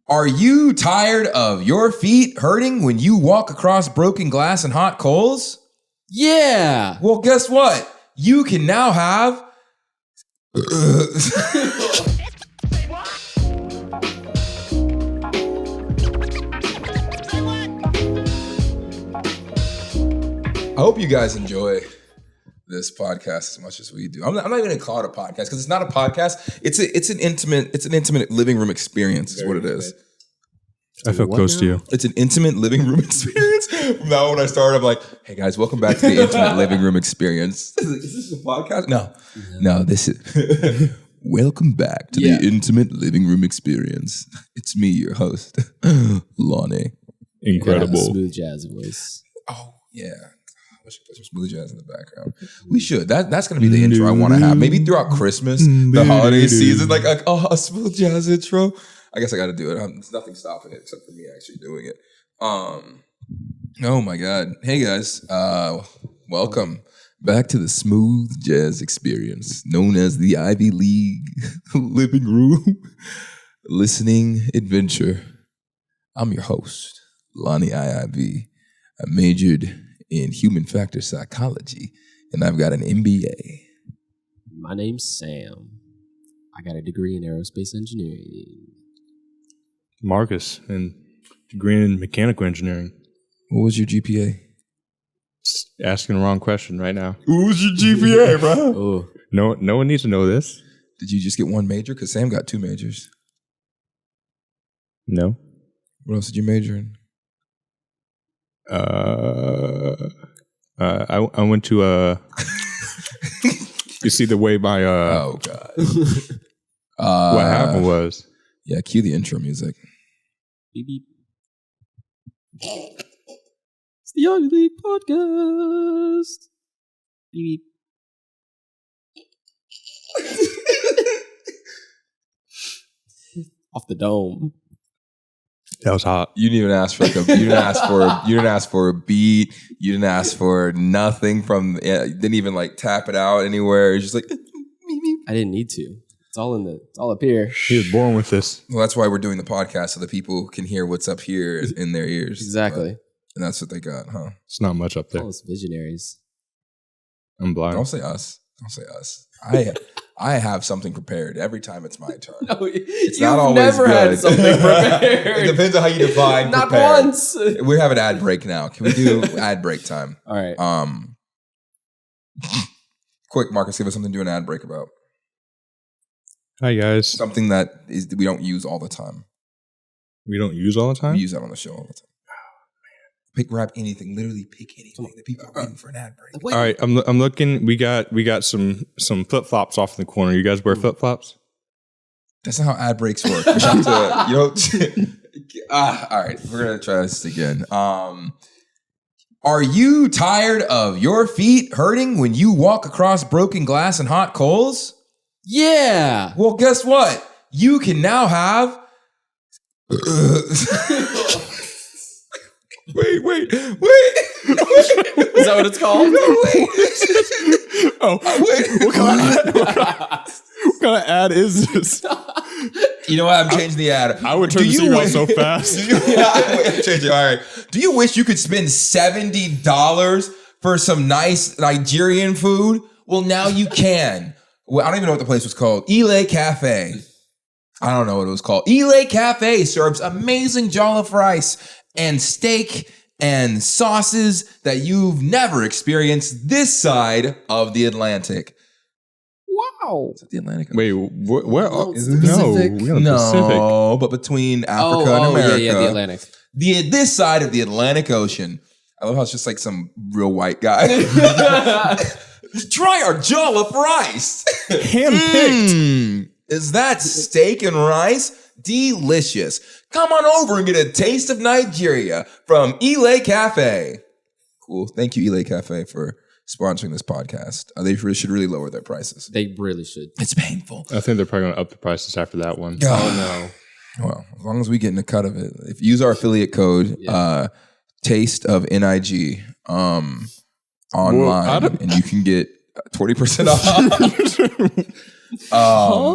Are you tired of your feet hurting when you walk across broken glass and hot coals? Yeah. Well, guess what? You can now have... I hope you guys enjoy this podcast as much as we do. I'm not even going to call it a podcast because it's not a podcast. It's an intimate living room experience. Is what it is. I feel close to you. It's an intimate living room experience. From now when I started, I'm like, hey guys, welcome back to the intimate living room experience. Is this a podcast? No, this is welcome back to the intimate living room experience. It's me, your host, Lonnie. Incredible. Smooth jazz voice. Oh yeah. I should put some smooth jazz in the background. We should. That's going to be the intro I want to have. Maybe throughout Christmas, the holiday season, like a smooth jazz intro. I guess I got to do it. There's nothing stopping it except for me actually doing it. Oh my God. Hey guys. Welcome back to the smooth jazz experience known as the IIV League living room listening adventure. I'm your host, Lonnie IIV. I majored in human factor psychology, and I've got an MBA. My name's Sam. I got a degree in aerospace engineering. Marcus, and degree in mechanical engineering. What was your GPA? Asking the wrong question right now. What was your GPA, bro? Oh, No one needs to know this. Did you just get one major? Because Sam got two majors. No. What else did you major in? I went to you see the way my oh God. what happened was cue the intro music. beep, beep. It's the IIV League Podcast. Beep, beep. Off the dome. that was hot. You didn't even ask for you didn't ask for a beat. You didn't ask for nothing from. Didn't even like tap it out anywhere. It's just like. I didn't need to. It's all up here. He was born with this. Well, that's why we're doing the podcast so that people can hear what's up here in their ears. Exactly. And that's what they got, huh? It's not much up there. All us visionaries. I'm blind. Don't say us. Don't say us. I have something prepared every time it's my turn. No, It's you've not always never good. had something prepared. It depends on how you define Not prepared. once. We have an ad break now. Can we do ad break time? All right. Quick, Marcus, give us something to do an ad break about. Hi guys. Something that we don't use all the time. We don't use all the time. We use that on the show all the time. Grab anything. Literally pick anything. The people are waiting for an ad break. All right, I'm looking. We got some flip flops off in the corner. You guys wear flip flops? That's not how ad breaks work. We have to, all right, we're gonna try this again. Are you tired of your feet hurting when you walk across broken glass and hot coals? Yeah. Well, guess what? You can now have. Wait. Is that what it's called? What kind of ad is this? You know what? I'm changing the ad. I would turn this thing out so fast. I'm changing. All right. Do you wish you could spend $70 for some nice Nigerian food? Well, now you can. Well, I don't even know what the place was called. Ile Cafe. I don't know what it was called. Ile Cafe serves amazing jollof rice and steak and sauces that you've never experienced this side of the Atlantic. Wow. Is it the Atlantic? Wait, where? No, it's No, Pacific. we're on the Pacific. No, but between Africa and America. Yeah, the Atlantic. This side of the Atlantic Ocean. I love how it's just like some real white guy. Try our jollof rice. Handpicked. Is that steak and rice? Delicious. Come on over and get a taste of Nigeria from Ile Cafe. Cool. Thank you, Ile Cafe, for sponsoring this podcast. They should really lower their prices. They really should. It's painful. I think they're probably going to up the prices after that one. Oh, no. Well, as long as we get in a cut of it. If you use our affiliate code, Taste of NIG, online, and you can get 20% off.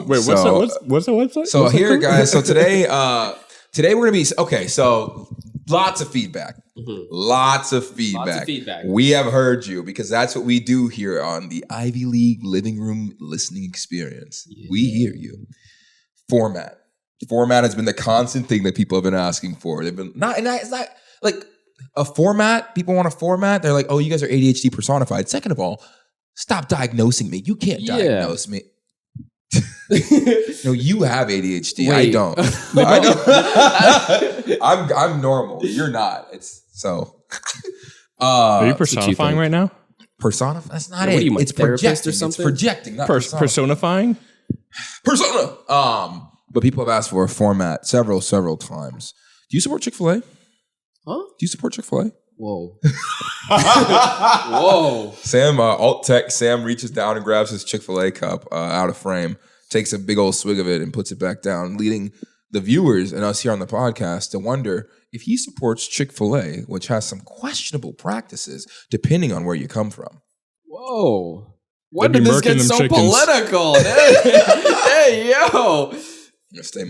Wait, what's the website? So here, guys. So today, Today we're going to be, okay, so lots of feedback. Lots of feedback. Lots of feedback. We have heard you because that's what we do here on the Ivy League living room listening experience. Yeah. We hear you. Format has been the constant thing that people have been asking for. They've been it's not like a format. People want a format. They're like, oh, you guys are ADHD personified. Second of all, stop diagnosing me. You can't diagnose me. No, you have ADHD. Wait. I don't. I'm normal. You're not. It's so. Are you personifying right now? Personify? That's not it. What are you, it's projecting. Or something? It's projecting. Not personifying. Persona. But people have asked for a format several times. Do you support Chick-fil-A? Huh? Do you support Chick-fil-A? Whoa. Whoa. Sam, alt tech, Sam reaches down and grabs his Chick-fil-A cup out of frame, takes a big old swig of it and puts it back down, leading the viewers and us here on the podcast to wonder if he supports Chick-fil-A, which has some questionable practices depending on where you come from. Whoa. When did this get so political? Hey, yo.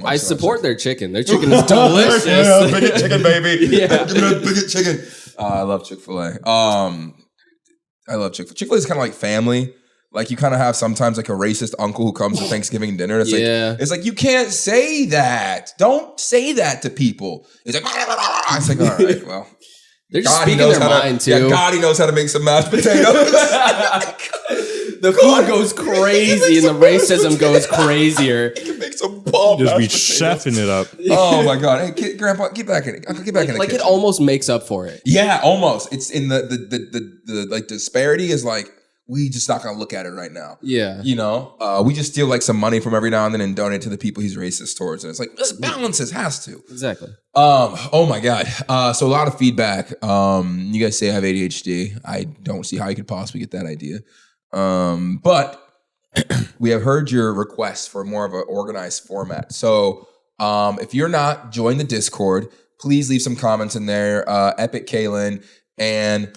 I support their chicken. Their chicken is delicious. Yeah, bigot chicken, baby. Yeah. Give me that bigot chicken. I love Chick-fil-A. I love Chick-fil-A. Chick-fil-A is kind of like family. Like you kind of have sometimes like a racist uncle who comes to Thanksgiving dinner. It's it's like, you can't say that. Don't say that to people. It's like, it's like, all right, well. They're just speaking their mind too. Yeah, God, he knows how to make some mashed potatoes. The food goes crazy and the racism goes crazier. He can make some bomb. Just be chefing it up. Oh my God! Hey, Grandpa, get back in it. Uncle, get back in it. Like it almost makes up for it. Yeah, almost. It's in the like disparity is like we just not gonna look at it right now. Yeah, you know, we just steal like some money from every now and then and donate to the people he's racist towards, and it's like this balances has to exactly. Oh my God. So a lot of feedback. You guys say I have ADHD. I don't see how you could possibly get that idea. But we have heard your request for more of an organized format. So if you're not, join the Discord. Please leave some comments in there. Epic Kalen and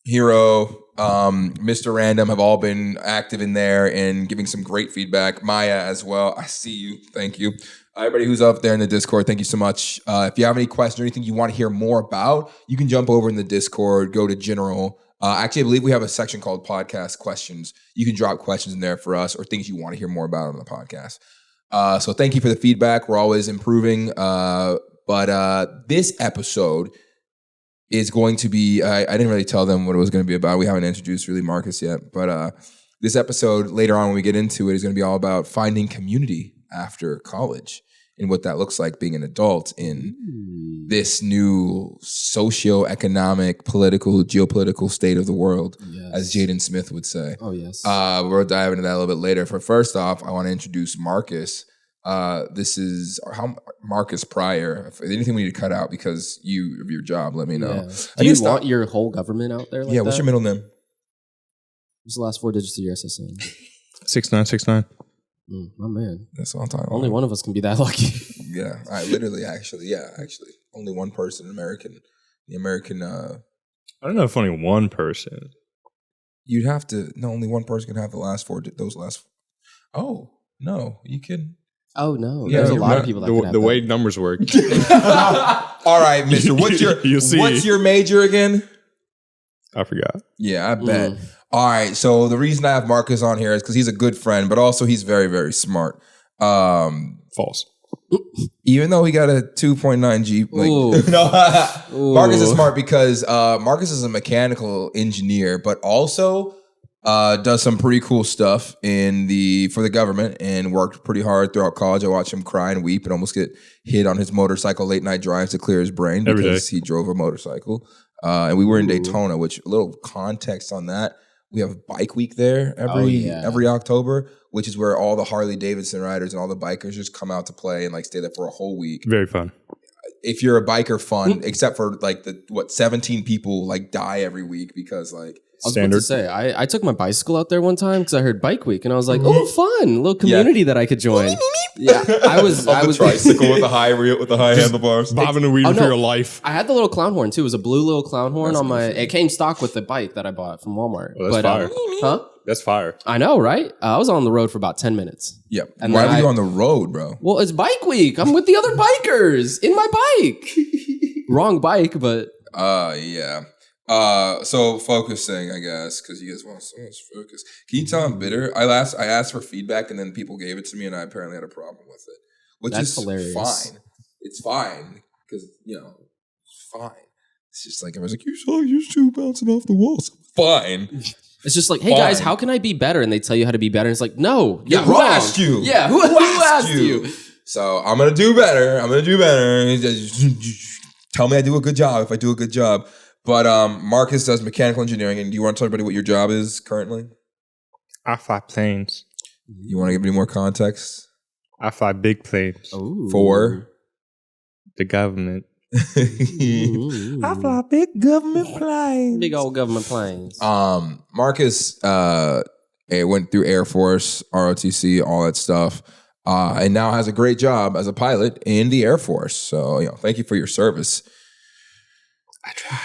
Hero, Mr. Random have all been active in there and giving some great feedback. Maya as well. I see you. Thank you. Everybody who's up there in the Discord, thank you so much. If you have any questions or anything you want to hear more about, you can jump over in the Discord, go to general. Actually, I believe we have a section called podcast questions. You can drop questions in there for us or things you want to hear more about on the podcast. So thank you for the feedback. We're always improving. But this episode is going to be, I didn't really tell them what it was going to be about. We haven't introduced really Marcus yet. But this episode, later on when we get into it, is going to be all about finding community after college and what that looks like being an adult in this new socio-economic, political, geopolitical state of the world, as Jaden Smith would say. Oh, yes. We'll dive into that a little bit later. For first off, I want to introduce Marcus. This is Marcus Pryor. If anything we need to cut out because of your job, let me know. Yeah. Do you want your whole government out there like what's your middle name? What's the last 4 digits of your SSN? 6969. My man. That's what I'm talking about. Only one of us can be that lucky. Yeah. I literally, actually. Only one person, the American. I don't know if only one person. You'd have to, no, only one person can have the last 4, those last. Oh, no, you can. Oh, no. Yeah, there's a lot of people that can have the way numbers work. All right, mister. What's your major again? I forgot. Yeah, I bet. All right, so the reason I have Marcus on here is because he's a good friend, but also he's very, very smart. False. Even though he got a 2.9 G, Marcus is smart because Marcus is a mechanical engineer, but also does some pretty cool stuff for the government and worked pretty hard throughout college. I watched him cry and weep and almost get hit on his motorcycle late night drives to clear his brain because he drove a motorcycle. And we were in Daytona, which a little context on that. We have Bike Week there every October, which is where all the Harley Davidson riders and all the bikers just come out to play and like stay there for a whole week. Very fun. If you're a biker, fun, except for like 17 people like die every week because like. I was about to say, I took my bicycle out there one time because I heard Bike Week and I was like, oh, fun, a little community that I could join. Yeah, I was tricycle with the high handlebars, bobbing and weaving for your life. I had the little clown horn too. It was a blue little clown horn on my. It came stock with the bike that I bought from Walmart. Well, that's fire. Huh? That's fire. I know, right? I was on the road for about 10 minutes. Yep. And why were you on the road, bro? Well, it's bike week. I'm with the other bikers in my bike. Wrong bike, but... Yeah. So focusing, I guess, because you guys want so much focus. Can you tell I'm bitter? I asked for feedback, and then people gave it to me, and I apparently had a problem with it, which is hilarious. Fine. It's fine because it's fine. It's just like I was like, you're still bouncing off the walls. Fine. It's just like, hey guys, how can I be better? And they tell you how to be better. And it's like, no, you're who wrong. Asked you? Yeah, who asked you? So I'm gonna do better. Tell me I do a good job if I do a good job. But Marcus does mechanical engineering, and do you want to tell everybody what your job is currently? I fly planes. You want to give me more context? I fly big planes. Ooh. For the government. I fly big government planes. Big old government planes. Marcus went through Air Force, ROTC, all that stuff, and now has a great job as a pilot in the Air Force. So, thank you for your service. I try.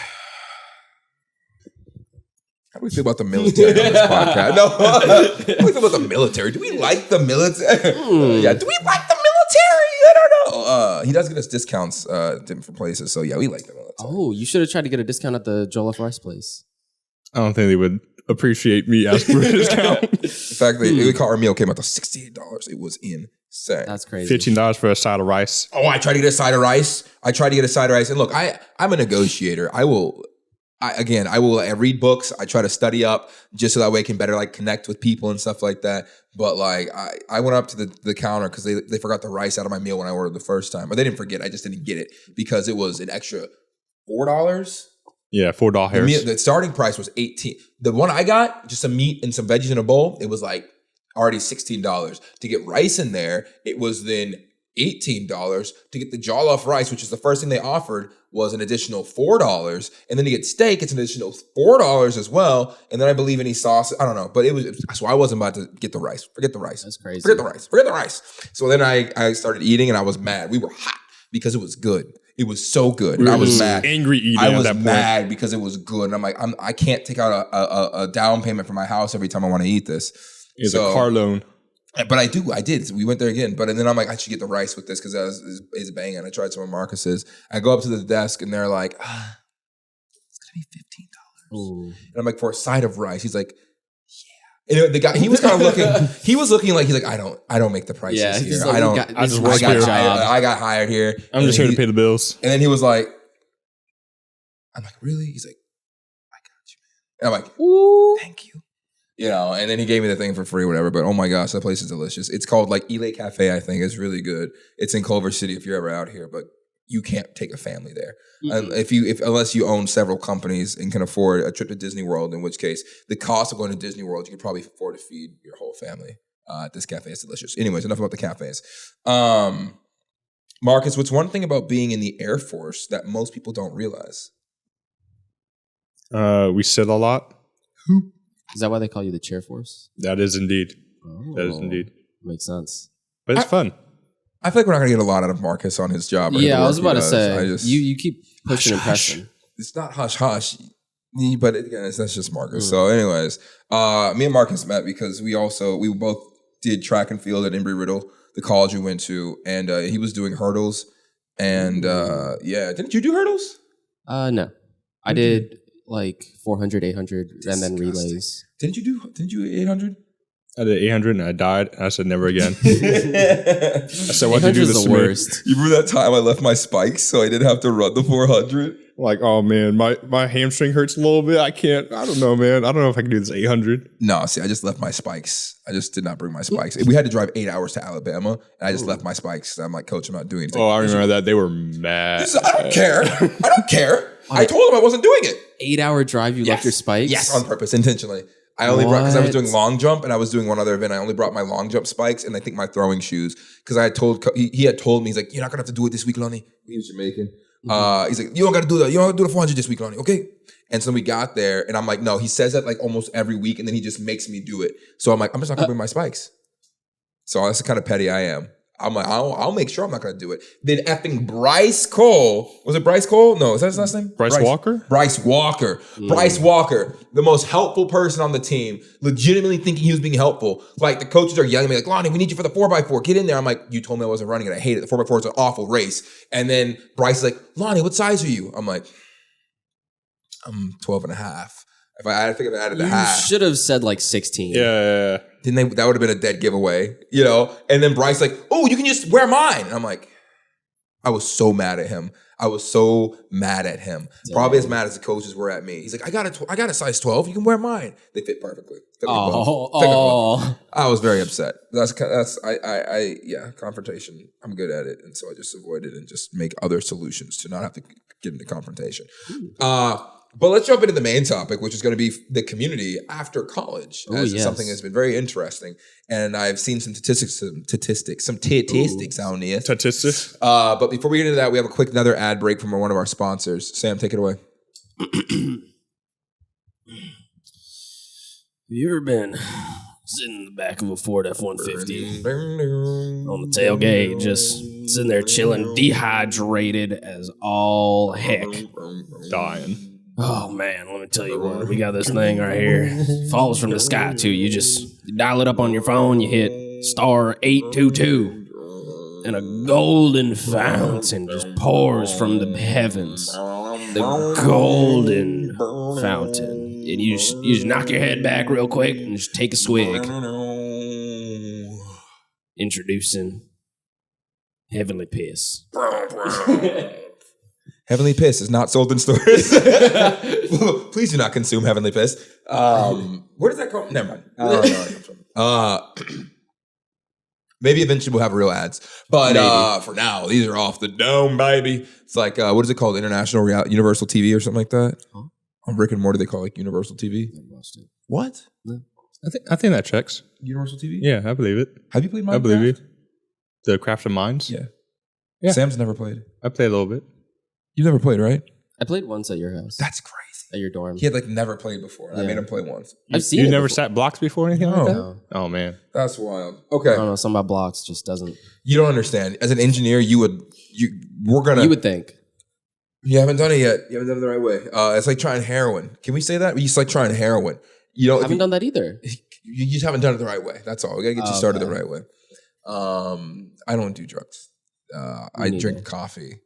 How do we feel about the military on this podcast? No. How do we feel about the military? Do we like the military? Yeah, do we like the military? I don't know. He does get us discounts different places. So, yeah, we like the military. Oh, you should have tried to get a discount at the Jollof Rice place. I don't think they would appreciate me asking for a discount. In fact, our meal came out to $68. It was insane. That's crazy. $15 for a side of rice. Oh, I tried to get a side of rice. And look, I'm a negotiator. I will read books. I try to study up just so that way I can better connect with people and stuff like that. But I went up to the counter because they forgot the rice out of my meal when I ordered the first time. Or they didn't forget. I just didn't get it because it was an extra $4. Yeah, $4. The starting price was $18. The one I got, just some meat and some veggies in a bowl, it was already $16. To get rice in there, it was then $18. To get the jollof rice, which is the first thing they offered, was an additional $4. And then to get steak, it's an additional $4 as well. And then I believe any sauce, I don't know. But so I wasn't about to get the rice. Forget the rice. That's crazy. Forget the rice. So then I started eating and I was mad. We were hot because it was good. It was so good. And I was mad. Angry eating I was at that mad point. because it was good. And I'm like, I can't take out a down payment for my house every time I want to eat this. It's a car loan. But I did. So we went there again. But then I'm like, I should get the rice with this because it's banging. I tried some of Marcus's. I go up to the desk and they're like, it's going to be $15. Ooh. And I'm like, for a side of rice. He's like, yeah. And the guy, he was kind of looking, he's like, I don't make the prices here. Like, I got hired here. I'm just here to pay the bills. And then he was like, I'm like, really? He's like, I got you, man. And I'm like, ooh, thank you. And then he gave me the thing for free, whatever. But oh my gosh, that place is delicious. It's called Ile Cafe, I think. It's really good. It's in Culver City if you're ever out here, but you can't take a family there. Mm-hmm. Unless you own several companies and can afford a trip to Disney World, in which case the cost of going to Disney World, you can probably afford to feed your whole family at this cafe. It's delicious. Anyways, enough about the cafes. Marcus, what's one thing about being in the Air Force that most people don't realize? We sit a lot. Is that why they call you the Chair Force? That is indeed. Oh, that is indeed. Makes sense. But it's fun. I feel like we're not going to get a lot out of Marcus on his job. Yeah, I was about to say, you keep pushing and pressing. It's not hush-hush, but again, that's just Marcus. So anyways, me and Marcus met because we both did track and field at Embry-Riddle, the college we went to, and he was doing hurdles. And didn't you do hurdles? No. I did 400, 800, and then relays. Didn't you 800? I did 800 and I died. And I said never again. I said, why'd you do this to me? You remember that time I left my spikes so I didn't have to run the 400? Like, oh man, my hamstring hurts a little bit. I don't know, man. I don't know if I can do this 800. No, see, I just left my spikes. I just did not bring my spikes. We had to drive 8 hours to Alabama, and I just left my spikes. I'm like, Coach, I'm not doing it. I remember that. They were mad. I don't care. I don't care. I told them I wasn't doing it. 8-hour drive, you left your spikes? Yes, on purpose, intentionally. I only brought, because I was doing long jump and I was doing one other event. I only brought my long jump spikes and I think my throwing shoes. Because he had told me, he's like, you're not going to have to do it this week, Lonnie. He was Jamaican. Mm-hmm. He's like, you don't got to do that. You don't got to do the 400 this week, Lonnie. Okay. And so we got there and I'm like, no, he says that almost every week and then he just makes me do it. So I'm like, I'm just not going to bring my spikes. So that's the kind of petty I am. I'm like, I'll make sure I'm not going to do it. Then effing Bryce Cole. Was it Bryce Cole? No, is that his last name? Bryce Walker? Bryce Walker. Bryce Walker, the most helpful person on the team, legitimately thinking he was being helpful. Like, the coaches are yelling at me, like, Lonnie, we need you for the 4x4. Get in there. I'm like, you told me I wasn't running it. I hate it. The 4x4 is an awful race. And then Bryce is like, Lonnie, what size are you? I'm like, I'm 12 and a half. I think if I added the half. You should have said like 16. Yeah. Then that would have been a dead giveaway, you know? And then Bryce like, oh, you can just wear mine. And I'm like, I was so mad at him. Damn. Probably as mad as the coaches were at me. He's like, I got a size 12. You can wear mine. They fit perfectly. I was very upset. Confrontation. I'm good at it. And so I just avoid it and just make other solutions to not have to get into confrontation. But let's jump into the main topic, which is going to be the community after college. Something that's been very interesting. And I've seen some statistics out here. Statistics. But before we get into that, we have another ad break from one of our sponsors. Sam, take it away. Have you ever been sitting in the back of a Ford F-150 on the tailgate, just sitting there chilling, dehydrated as all heck? Dying. Oh, man, let me tell you what. We got this thing right here. It falls from the sky, too. You dial it up on your phone. You hit star 822. And a golden fountain just pours from the heavens. The golden fountain. And you just knock your head back real quick and just take a swig. Introducing Heavenly Piss. Heavenly Piss is not sold in stores. Please do not consume Heavenly Piss. Where does that come from? Never mind. I don't know where it comes from. Maybe eventually we'll have real ads. But for now, these are off the dome, baby. It's like, what is it called? International Universal TV or something like that? Huh? On Rick and Morty, they call it like Universal TV. What? No. I think that checks. Universal TV? Yeah, I believe it. Have you played Minecraft? I believe it. The Craft of Minds? Yeah. Sam's never played. I played a little bit. You've never played, right? I played once at your house. That's crazy. At your dorm. He had like never played before. Yeah. I made him play once. I've seen You've it never before. sat blocks before or anything like that? No. Oh, man. That's wild. Okay. I don't know. Something about blocks just doesn't. You don't understand. As an engineer, you would think. You haven't done it yet. You haven't done it the right way. It's like trying heroin. Can we say that? It's like trying heroin. You know, I haven't done that either. You just haven't done it the right way. That's all. We got to get you started the right way. I don't do drugs. I drink coffee.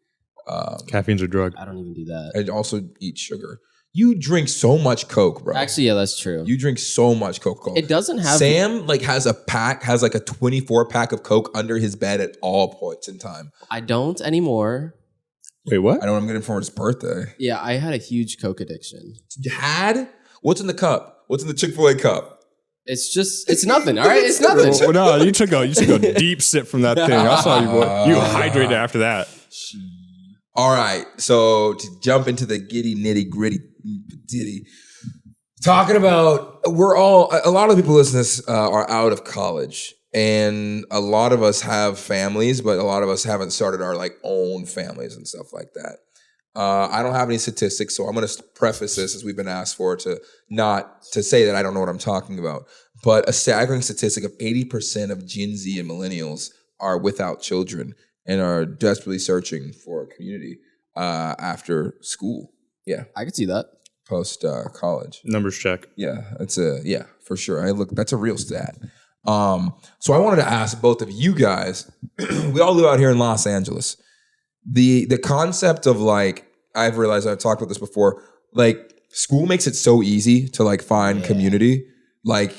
Caffeine's a drug. I don't even do that. I also eat sugar. You drink so much Coke, bro. Actually, yeah, that's true. You drink so much Coca-Cola. It doesn't have... Sam has a 24-pack of Coke under his bed at all points in time. I don't anymore. Wait, what? I know what I'm getting for his birthday. Yeah, I had a huge Coke addiction. You had? What's in the cup? What's in the Chick-fil-A cup? It's nothing, all right? It's nothing. Well, no, you took a deep sip from that thing. I saw you hydrated after that. All right, so to jump into the nitty-gritty, talking about, a lot of people listening to this are out of college, and a lot of us have families, but a lot of us haven't started our own families and stuff like that. I don't have any statistics, so I'm going to preface this as we've been asked for to say that I don't know what I'm talking about. But a staggering statistic of 80% of Gen Z and millennials are without children and are desperately searching for a community after school. Yeah, I could see that. Post college. Numbers check. Yeah, for sure. That's a real stat. So I wanted to ask both of you guys. We all live out here in Los Angeles. The concept of I've realized, I've talked about this before, school makes it so easy to find community. I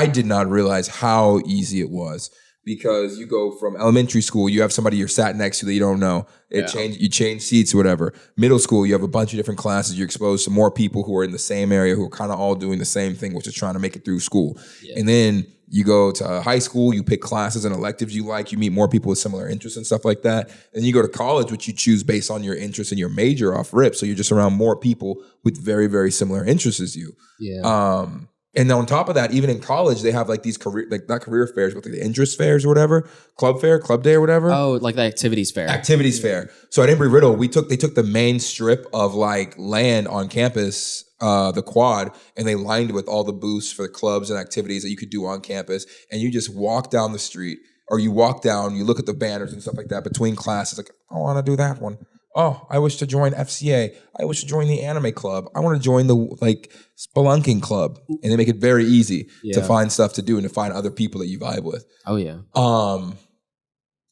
did not realize how easy it was, because you go from elementary school, you have somebody you're sat next to that you don't know. You change seats or whatever. Middle school, you have a bunch of different classes. You're exposed to more people who are in the same area, who are kind of all doing the same thing, which is trying to make it through school. Yeah. And then you go to high school, you pick classes and electives you like, you meet more people with similar interests and stuff like that. And you go to college, which you choose based on your interests and your major off rip. So you're just around more people with very, very similar interests as you. Yeah. And on top of that, even in college, they have these not career fairs, but the interest fairs or whatever, club day or whatever. Oh, like the activities fair. Activities fair. So at Embry-Riddle, they took the main strip of land on campus, the quad, and they lined it with all the booths for the clubs and activities that you could do on campus. And you just walk down the street or you walk down, you look at the banners and stuff like that between classes, like, I want to do that one. Oh, I wish to join FCA. I wish to join the anime club. I want to join the spelunking club. And they make it very easy to find stuff to do and to find other people that you vibe with. Oh, yeah.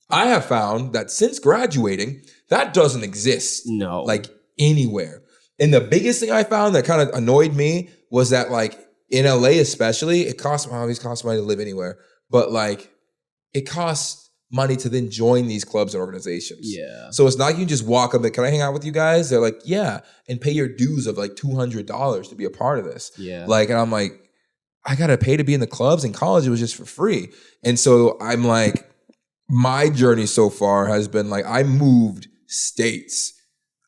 I have found that since graduating, that doesn't exist. No. Like anywhere. And the biggest thing I found that kind of annoyed me was that like in LA especially, it costs money to live anywhere. But like it costs money to then join these clubs and organizations. Yeah. So it's not you can just walk up and can I hang out with you guys? They're like, yeah, and pay your dues of like $200 to be a part of this. Yeah. Like, and I'm like, I gotta pay to be in the clubs. In college, it was just for free. And so I'm like, my journey so far has been like, I moved states.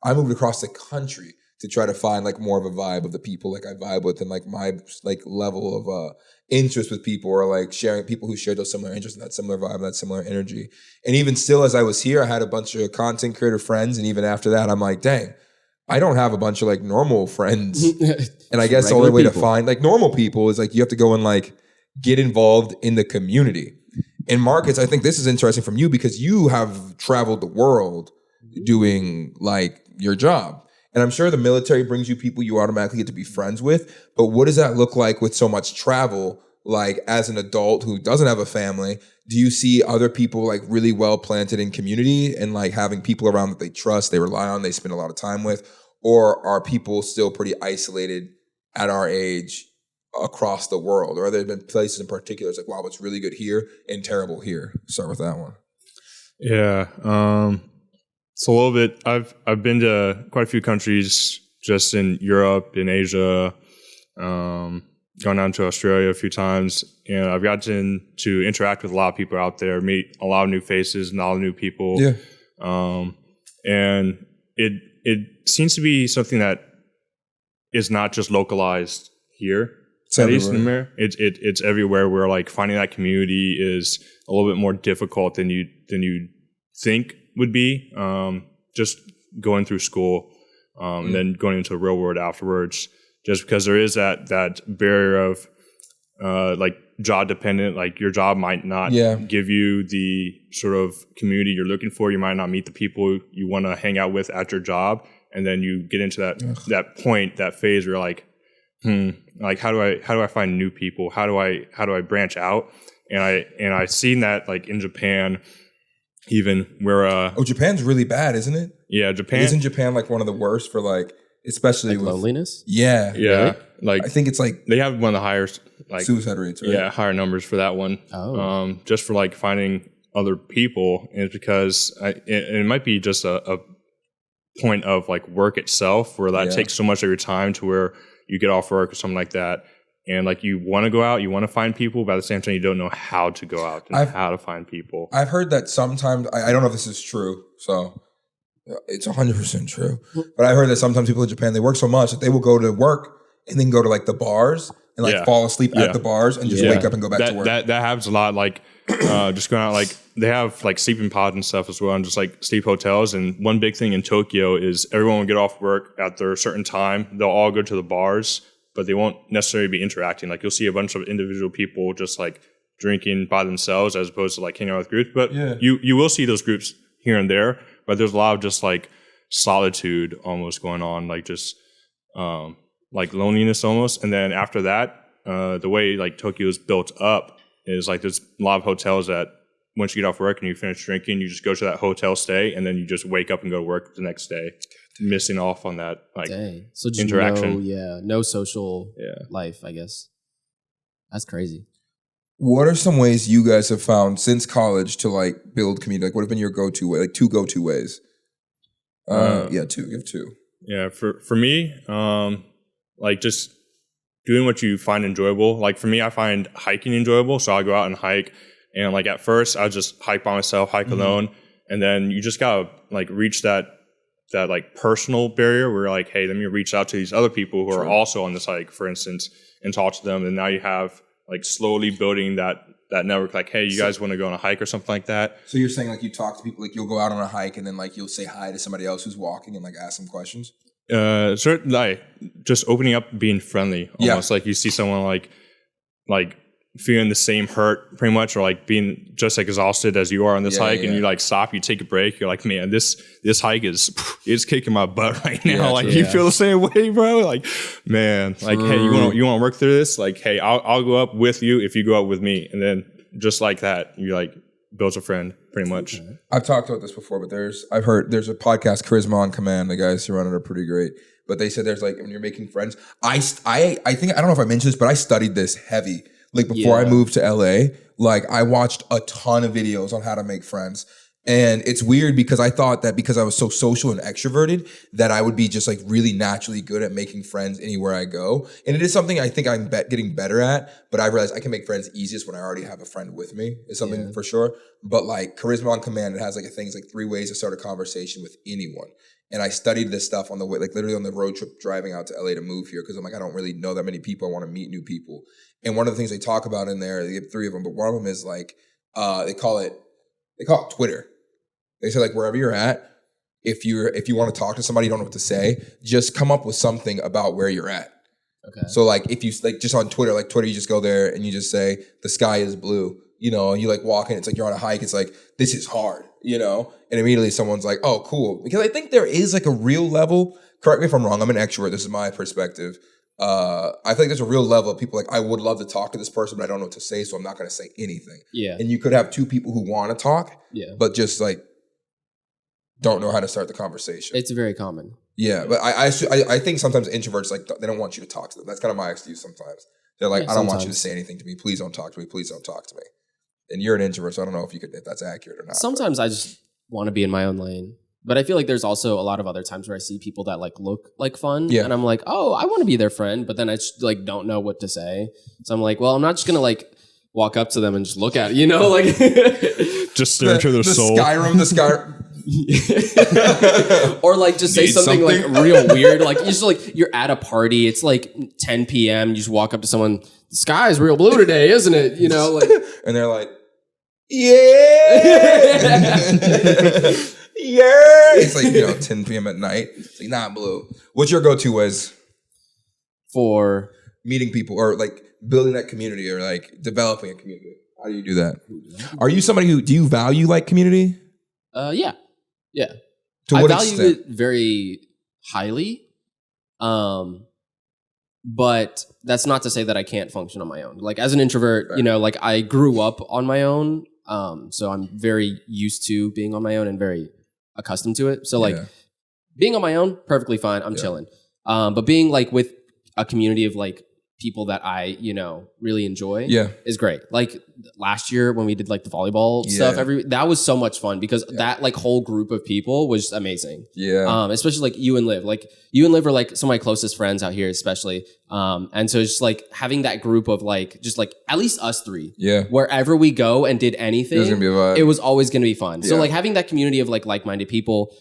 I moved across the country to try to find like more of a vibe of the people like I vibe with and like my like level of interest with people or like sharing people who share those similar interests and that similar vibe, that similar energy. And even still, as I was here, I had a bunch of content creator friends. And even after that, I'm like, dang, I don't have a bunch of like normal friends. And I guess the only way to find like normal people is like, you have to go and like get involved in the community. And Marcus, I think this is interesting from you because you have traveled the world doing like your job. And I'm sure the military brings you people you automatically get to be friends with. But what does that look like with so much travel? Like as an adult who doesn't have a family, do you see other people like really well planted in community and like having people around that they trust, they rely on, they spend a lot of time with? Or are people still pretty isolated at our age across the world? Or have there been places in particular it's like, wow, what's really good here and terrible here? Start with that one. Yeah. So a little bit, I've been to quite a few countries just in Europe, in Asia, gone down to Australia a few times, and I've gotten to interact with a lot of people out there, meet a lot of new faces and a lot of new people. Yeah. And it seems to be something that is not just localized here. It's at least in everywhere. America. It's everywhere where like finding that community is a little bit more difficult than you think would be, just going through school, and then going into the real world afterwards, just because there is that barrier of, like job dependent, like your job might not give you the sort of community you're looking for. You might not meet the people you want to hang out with at your job. And then you get into that point, that phase where you're like, like how do I find new people? How do I branch out? And I've seen that like in Japan, even where Japan's really bad, isn't it? Yeah, Japan. Isn't Japan like one of the worst for like, especially like with loneliness? Yeah. Yeah. Like I think it's like they have one of the highest like suicide rates, right? Yeah, higher numbers for that one. Oh. Just for like finding other people, and it's because it might be just a point of like work itself where that takes so much of your time to where you get off work or something like that. And like you want to go out, you want to find people, but at the same time, you don't know how to go out and how to find people. I've heard that sometimes, I don't know if this is true, so it's 100% true, but I heard that sometimes people in Japan, they work so much that they will go to work and then go to like the bars and like fall asleep at the bars and just wake up and go back to work. That happens a lot. Like just going out, like they have like sleeping pods and stuff as well, and just like sleep hotels. And one big thing in Tokyo is everyone will get off work at their certain time. They'll all go to the bars, but they won't necessarily be interacting. Like you'll see a bunch of individual people just like drinking by themselves as opposed to like hanging out with groups. But you will see those groups here and there, but there's a lot of just like solitude almost going on, like just like loneliness almost. And then after that, the way like Tokyo is built up is like there's a lot of hotels that once you get off work and you finish drinking, you just go to that hotel stay and then you just wake up and go to work the next day, missing off on that like So just interaction. No social life, I guess. That's crazy. What are some ways you guys have found since college to like build community? Like what have been your go-to way, like two go-to ways? Give two. Yeah, for me, like just doing what you find enjoyable. Like for me, I find hiking enjoyable, so I'll go out and hike. And like at first, I just hike by myself, hike alone, and then you just gotta like reach that like personal barrier where you're like, hey, let me reach out to these other people who are also on this hike, for instance, and talk to them. And now you have like slowly building that network. Like, hey, you guys want to go on a hike or something like that? So you're saying like you talk to people, like you'll go out on a hike and then like you'll say hi to somebody else who's walking and like ask them questions? Certainly, like just opening up, being friendly. Almost like you see someone like feeling the same hurt pretty much, or like being just like exhausted as you are on this hike, and you like stop, you take a break, you're like, man, this hike is kicking my butt right now. You feel the same way, bro. Like, man, like, hey, you want to work through this? Like, hey, I'll go up with you if you go up with me, and then just like that, you like builds a friend pretty much. I've talked about this before, but I've heard there's a podcast, Charisma on Command. The guys who run it are pretty great. But they said there's like when you're making friends, I think I don't know if I mentioned this, but I studied this heavy. Like before I moved to LA, like I watched a ton of videos on how to make friends. And it's weird because I thought that because I was so social and extroverted that I would be just like really naturally good at making friends anywhere I go. And it is something I think I'm getting better at, but I realized I can make friends easiest when I already have a friend with me is something for sure. But like Charisma on Command, it has like a thing, it's like 3 ways to start a conversation with anyone. And I studied this stuff on the way, like literally on the road trip driving out to LA to move here because I'm like, I don't really know that many people. I want to meet new people. And one of the things they talk about in there, they have 3 of them, but one of them is like, they call it Twitter. They say like wherever you're at, if you want to talk to somebody, you don't know what to say, just come up with something about where you're at. Okay. So like if you like just on Twitter, you just go there and you just say the sky is blue, you know, and you like walk in, it's like you're on a hike, it's like this is hard, you know, and immediately someone's like, oh, cool, because I think there is like a real level. Correct me if I'm wrong. I'm an extrovert. This is my perspective. I think there's a real level of people like I would love to talk to this person, but I don't know what to say, so I'm not going to say anything. Yeah. And you could have 2 people who want to talk, but just like don't know how to start the conversation. It's very common. Yeah, but I think sometimes introverts like they don't want you to talk to them. That's kind of my excuse sometimes. They're like, I don't want you to say anything to me. Please don't talk to me. Please don't talk to me. And you're an introvert, so I don't know if that's accurate or not. Sometimes I just want to be in my own lane. But I feel like there's also a lot of other times where I see people that like look like fun. Yeah. And I'm like, oh, I want to be their friend. But then I just like don't know what to say. So I'm like, well, I'm not just going to like walk up to them and just look at it, you know? Like just stare into their soul. Skyrim. Or like just say something like real weird. Like you just like you're at a party. It's like 10 p.m. You just walk up to someone. The sky is real blue today, isn't it? You know, like and they're like, yeah. Yeah. It's like 10 p.m. at night. It's like not blue. What's your go-to ways for meeting people or like building that community or like developing a community? How do you do that? Are you somebody do you value like community? Yeah. To what I value extent? it very highly. But that's not to say that I can't function on my own. Like as an introvert, right. Like I grew up on my own. So I'm very used to being on my own and very accustomed to it. So like being on my own, perfectly fine. I'm chilling. But being like with a community of like people that I, really enjoy is great. Like last year when we did like the volleyball stuff, that was so much fun because that like whole group of people was amazing. Yeah. Especially like you and Liv. Like you and Liv are like some of my closest friends out here, especially. And so it's just like having that group of like, just like at least us 3. Yeah. Wherever we go and did anything, it was always going to be fun. Yeah. So like having that community of like-minded people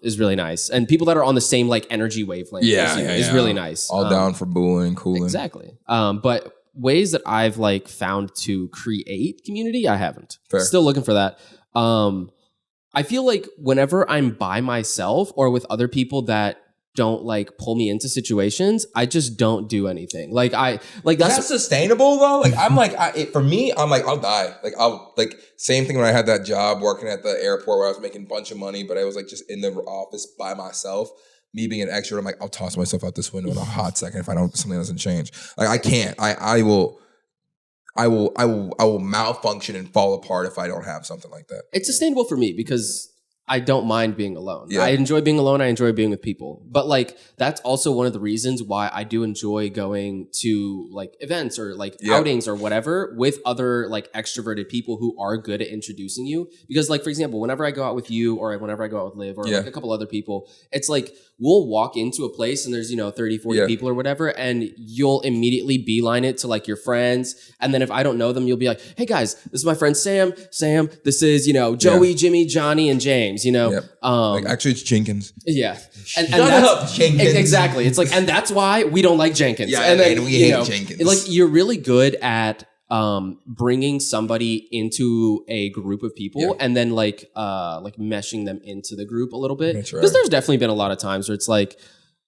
is really nice. And people that are on the same like energy wavelength is really nice. All down for booing, cooling. Exactly. But ways that I've like found to create community, I haven't. Fair. Still looking for that. I feel like whenever I'm by myself or with other people that don't like pull me into situations, I just don't do anything. Like that's sustainable though. Like I'm like, for me, I'm like, I'll die. Like I'll like same thing when I had that job working at the airport where I was making a bunch of money, but I was like just in the office by myself. Me being an extrovert, I'm like, I'll toss myself out this window in a hot second if something doesn't change. Like I can't. I will malfunction and fall apart if I don't have something like that. It's sustainable for me because I don't mind being alone. Yeah. I enjoy being alone. I enjoy being with people. But like that's also one of the reasons why I do enjoy going to like events or like outings or whatever with other like extroverted people who are good at introducing you. Because like, for example, whenever I go out with you or whenever I go out with Liv or like a couple other people, it's like we'll walk into a place and there's 30, 40 people or whatever, and you'll immediately beeline it to like your friends. And then if I don't know them, you'll be like, hey guys, this is my friend Sam, this is Joey, Jimmy, Johnny, and James. Like actually it's Jenkins. Yeah. And Shut up, Jenkins. Exactly. It's like, and that's why we don't like Jenkins. Yeah, and then, we hate Jenkins. Like you're really good at bringing somebody into a group of people and then like meshing them into the group a little bit. Because there's definitely been a lot of times where it's like,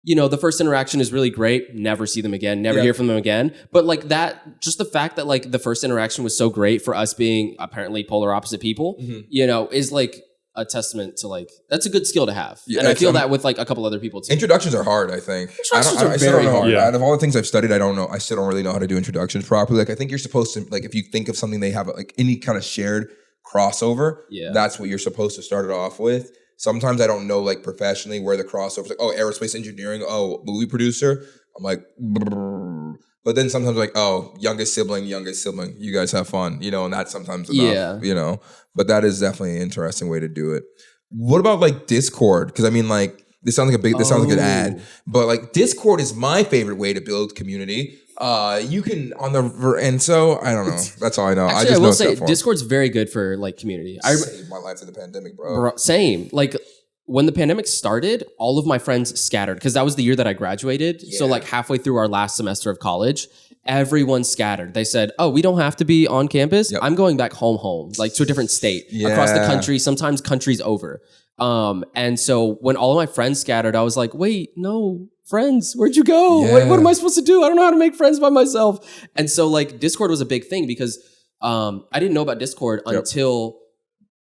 the first interaction is really great. Never see them again. Never hear from them again. But like that, just the fact that like the first interaction was so great for us being apparently polar opposite people, is like a testament to like, that's a good skill to have. Yeah, and I feel that with like a couple other people too. Introductions are hard, I think. Introductions are very hard. Yeah. Out of all the things I've studied, I still don't really know how to do introductions properly. Like I think you're supposed to, like if you think of something they have like any kind of shared crossover, that's what you're supposed to start it off with. Sometimes I don't know like professionally where the crossover is like, oh, aerospace engineering, oh, movie producer. I'm like, brrr. But then sometimes like, oh, youngest sibling, you guys have fun, and that's sometimes enough, But that is definitely an interesting way to do it. What about like Discord? Because I mean like, this sounds like an ad, but like Discord is my favorite way to build community. You can and so I don't know. That's all I know. Actually, I will say Discord's very good for like community. I saved my life in the pandemic, bro. Same. Like when the pandemic started, all of my friends scattered because that was the year that I graduated. Yeah. So like halfway through our last semester of college, everyone scattered. They said, "Oh, we don't have to be on campus. Yep. I'm going back home, like to a different state across the country. Sometimes countries over." And so when all of my friends scattered, I was like, "Wait, no." Friends, where'd you go? Yeah. Wait, what am I supposed to do? I don't know how to make friends by myself. And so like Discord was a big thing because I didn't know about Discord until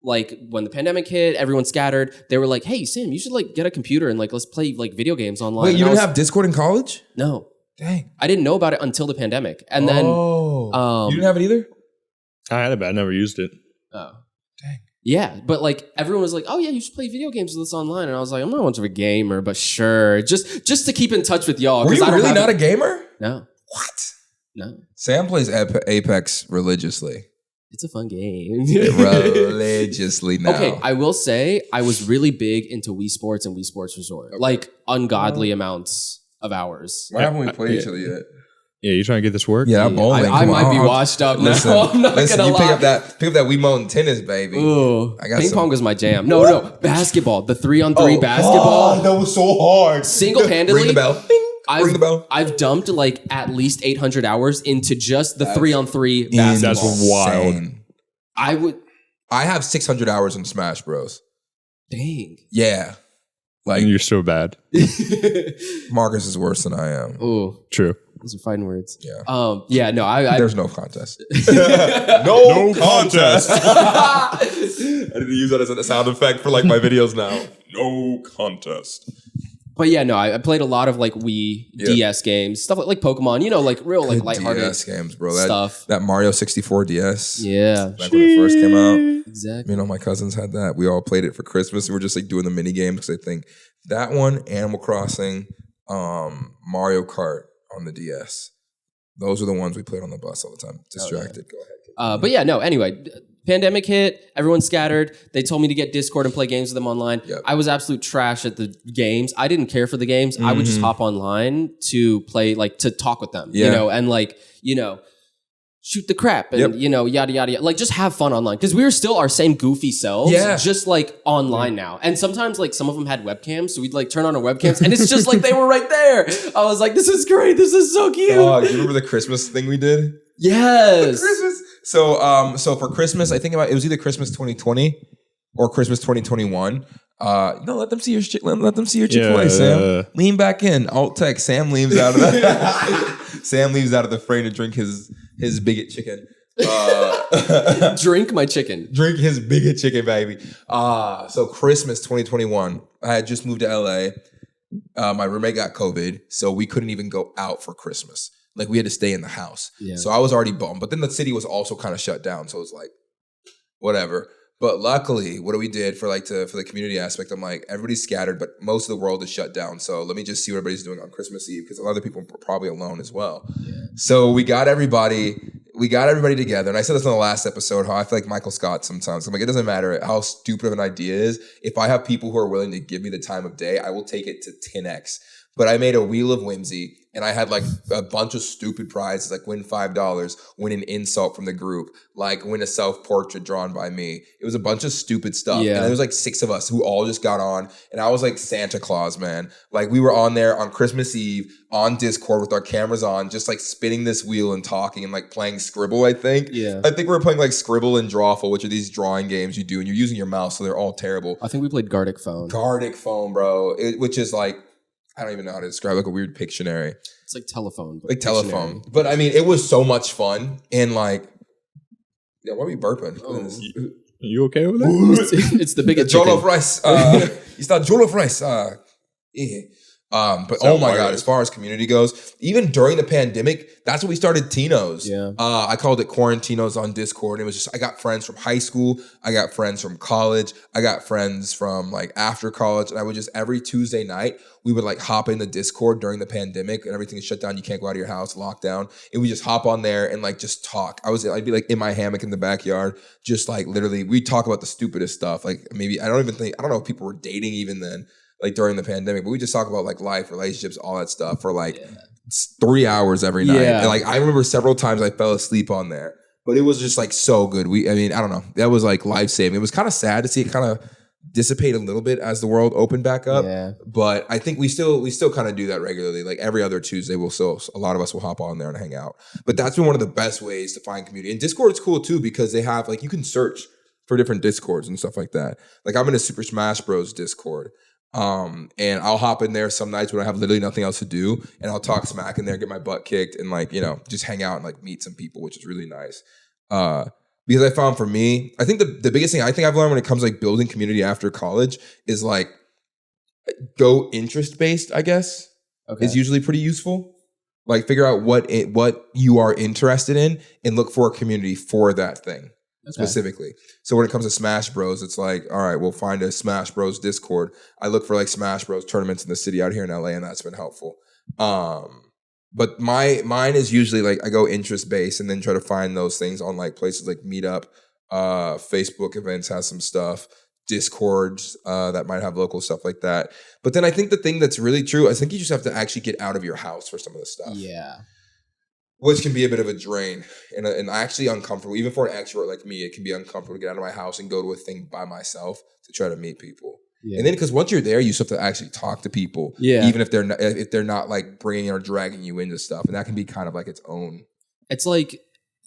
like when the pandemic hit, everyone scattered. They were like, hey, Sam, you should like get a computer and like let's play like video games online. Wait, you didn't have Discord in college? No. Dang. I didn't know about it until the pandemic. And then you didn't have it either? I had it, but I never used it. Oh. Dang. Yeah, but like everyone was like, "Oh yeah, you should play video games with us online," and I was like, "I'm not much of a gamer, but sure, just to keep in touch with y'all." Were you really not a gamer? No. What? No. Sam plays Apex religiously. It's a fun game. Religiously now. Okay, I will say I was really big into Wii Sports and Wii Sports Resort, like ungodly amounts of hours. Why haven't we played each other yet? Yeah, you trying to get this work? Yeah, I'm bowling. I might be washed up now. I'm not gonna lie. Pick up that Wiimote and tennis, baby. Ooh, ping pong was my jam. No, basketball. The 3-on-3 basketball. That was so hard. Single-handedly. Ring the bell. Ring the bell. I've dumped like at least 800 hours into just the 3-on-3 basketball. That's wild. I have 600 hours in Smash Bros. Dang. Yeah. Like and you're so bad. Marcus is worse than I am. Ooh. True. Those are fighting words. Yeah. There's no contest. No contest. I need to use that as a sound effect for like my videos now. No contest. But yeah, no, I played a lot of like Wii DS games, stuff like Pokemon, like real like lighthearted DS games, bro. Stuff. That Mario 64 DS. Yeah. Back when it first came out. Exactly. My cousins had that. We all played it for Christmas. We were just like doing the mini games because I think that one, Animal Crossing, Mario Kart on the DS. Those are the ones we played on the bus all the time. Distracted. Go ahead. But yeah, no, anyway, pandemic hit, everyone scattered. They told me to get Discord and play games with them online. Yep. I was absolute trash at the games. I didn't care for the games. I would just hop online to play, like to talk with them, and like, shoot the crap and, yada, yada, yada. Like just have fun online. Cause we were still our same goofy selves, just like online now. And sometimes like some of them had webcams. So we'd like turn on our webcams and it's just like they were right there. I was like, this is great. This is so cute. Oh, you remember the Christmas thing we did? Yes. Christmas. So for Christmas, I think it was either Christmas 2020 or Christmas 2021. Let them see your let them see your Chick-fil-A, Sam. Lean back in. Alt text. Sam leaves out of the Sam leaves out of the frame to drink his bigot chicken. Drink my chicken. Drink his bigot chicken, baby. So Christmas 2021. I had just moved to LA. My roommate got COVID, so we couldn't even go out for Christmas. Like we had to stay in the house. Yeah. So I was already bummed. But then the city was also kind of shut down. So it was like, whatever. But luckily, what we did for the community aspect, I'm like, everybody's scattered, but most of the world is shut down. So let me just see what everybody's doing on Christmas Eve because a lot of people are probably alone as well. Yeah. So we got everybody together. And I said this in the last episode, how I feel like Michael Scott sometimes. I'm like, it doesn't matter how stupid of an idea is. If I have people who are willing to give me the time of day, I will take it to 10x. But I made a wheel of whimsy and I had like a bunch of stupid prizes, like win $5, win an insult from the group, like win a self-portrait drawn by me. It was a bunch of stupid stuff. Yeah. And there was like 6 of us who all just got on. And I was like Santa Claus, man. Like we were on there on Christmas Eve on Discord with our cameras on, just like spinning this wheel and talking and like playing Scribble, I think. Yeah. I think we were playing like Scribble and Drawful, which are these drawing games you do and you're using your mouse, so they're all terrible. I think we played Gartic Phone. Gartic Phone, bro. Which is like, I don't even know how to describe, like a weird Pictionary. It's like telephone. Like telephone. But I mean, it was so much fun. And like, yeah, why are we burping? Oh. You okay with that? It's the biggest jollof rice. It's not jollof rice. Yeah. But oh my God, as far as community goes, even during the pandemic, that's when we started Tino's. Yeah. I called it Quarantinos on Discord. It was just, I got friends from high school. I got friends from college. I got friends from like after college. And I would just, every Tuesday night, we would like hop in the Discord during the pandemic and everything is shut down. You can't go out of your house, lockdown. And we just hop on there and like just talk. I'd be like in my hammock in the backyard, just like literally, we talk about the stupidest stuff. Like maybe, I don't know if people were dating even then. Like during the pandemic, but we just talk about like life, relationships, all that stuff for like 3 hours every night. Yeah. And like I remember several times I fell asleep on there, but it was just like so good. I don't know. That was like life saving. It was kind of sad to see it kind of dissipate a little bit as the world opened back up. Yeah. But I think we still kind of do that regularly. Like every other Tuesday, a lot of us will hop on there and hang out. But that's been one of the best ways to find community. And Discord's cool too because they have like you can search for different Discords and stuff like that. Like I'm in a Super Smash Bros. Discord. And I'll hop in there some nights when I have literally nothing else to do and I'll talk smack in there, get my butt kicked and like, just hang out and like meet some people, which is really nice. Because I found for me, I think the biggest thing I think I've learned when it comes to like building community after college is like go interest based, I guess, is usually pretty useful. Like figure out what you are interested in and look for a community for that thing. Specifically. So when it comes to Smash Bros, it's like, all right, we'll find a Smash Bros Discord. I look for like Smash Bros tournaments in the city out here in LA, and that's been helpful. But mine is usually like I go interest based and then try to find those things on like places like Meetup, Facebook events has some stuff, Discords that might have local stuff like that. But then I think the thing that's really true, I think you just have to actually get out of your house for some of the stuff. Yeah. Which can be a bit of a drain and actually uncomfortable. Even for an extrovert like me, it can be uncomfortable to get out of my house and go to a thing by myself to try to meet people. Yeah. And then because once you're there, you still have to actually talk to people, even if they're not like bringing or dragging you into stuff. And that can be kind of like its own. It's like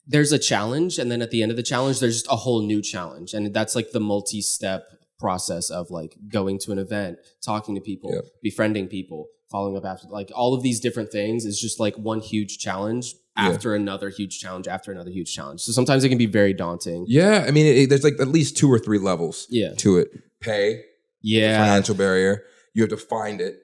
there's a challenge, and then at the end of the challenge, there's just a whole new challenge. And that's like the multi-step process of like going to an event, talking to people, befriending people, following up after, like all of these different things is just like one huge challenge after another huge challenge after another huge challenge. So sometimes it can be very daunting. Yeah. I mean, there's like at least 2 or 3 levels to it. Pay. Yeah. Financial barrier. You have to find it.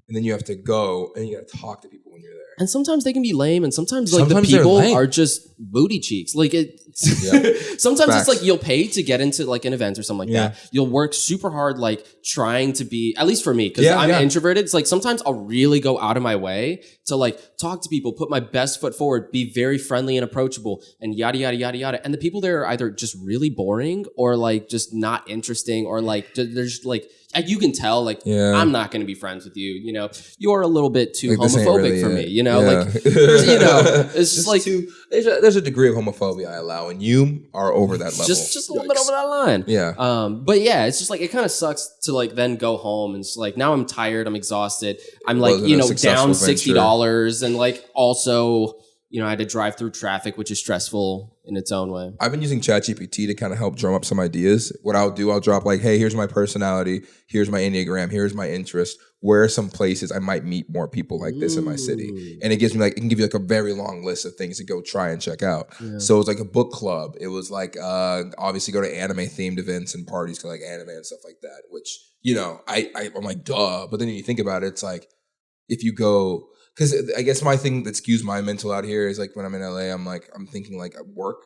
And then you have to go and you got to talk to people when you're there. And sometimes they can be lame, and sometimes the people are just booty cheeks. Like sometimes it's like you'll pay to get into like an event or something like that. You'll work super hard, like trying to be, at least for me, because I'm introverted. It's like sometimes I'll really go out of my way to like talk to people, put my best foot forward, be very friendly and approachable, and yada yada yada yada. And the people there are either just really boring or like just not interesting, or like there's like you can tell like I'm not going to be friends with you. You're a little bit too homophobic really for me. Like it's just like there's a degree of homophobia I allow, and you are over that level. Just a little bit over that line. Yeah. But yeah, it's just like it kind of sucks to like then go home and it's like now I'm tired, I'm exhausted, I'm like down $60, and like also I had to drive through traffic, which is stressful in its own way. I've been using ChatGPT to kind of help drum up some ideas. What I'll do, I'll drop like, hey, here's my personality, here's my Enneagram, here's my interest. Where are some places I might meet more people like this in my city? And it gives me like, it can give you like a very long list of things to go try and check out. Yeah. So it was like a book club. It was like, obviously go to anime themed events and parties for like anime and stuff like that, which, I'm like, duh. But then when you think about it, it's like, if you go, because I guess my thing that skews my mental out here is like when I'm in LA, I'm thinking like at work,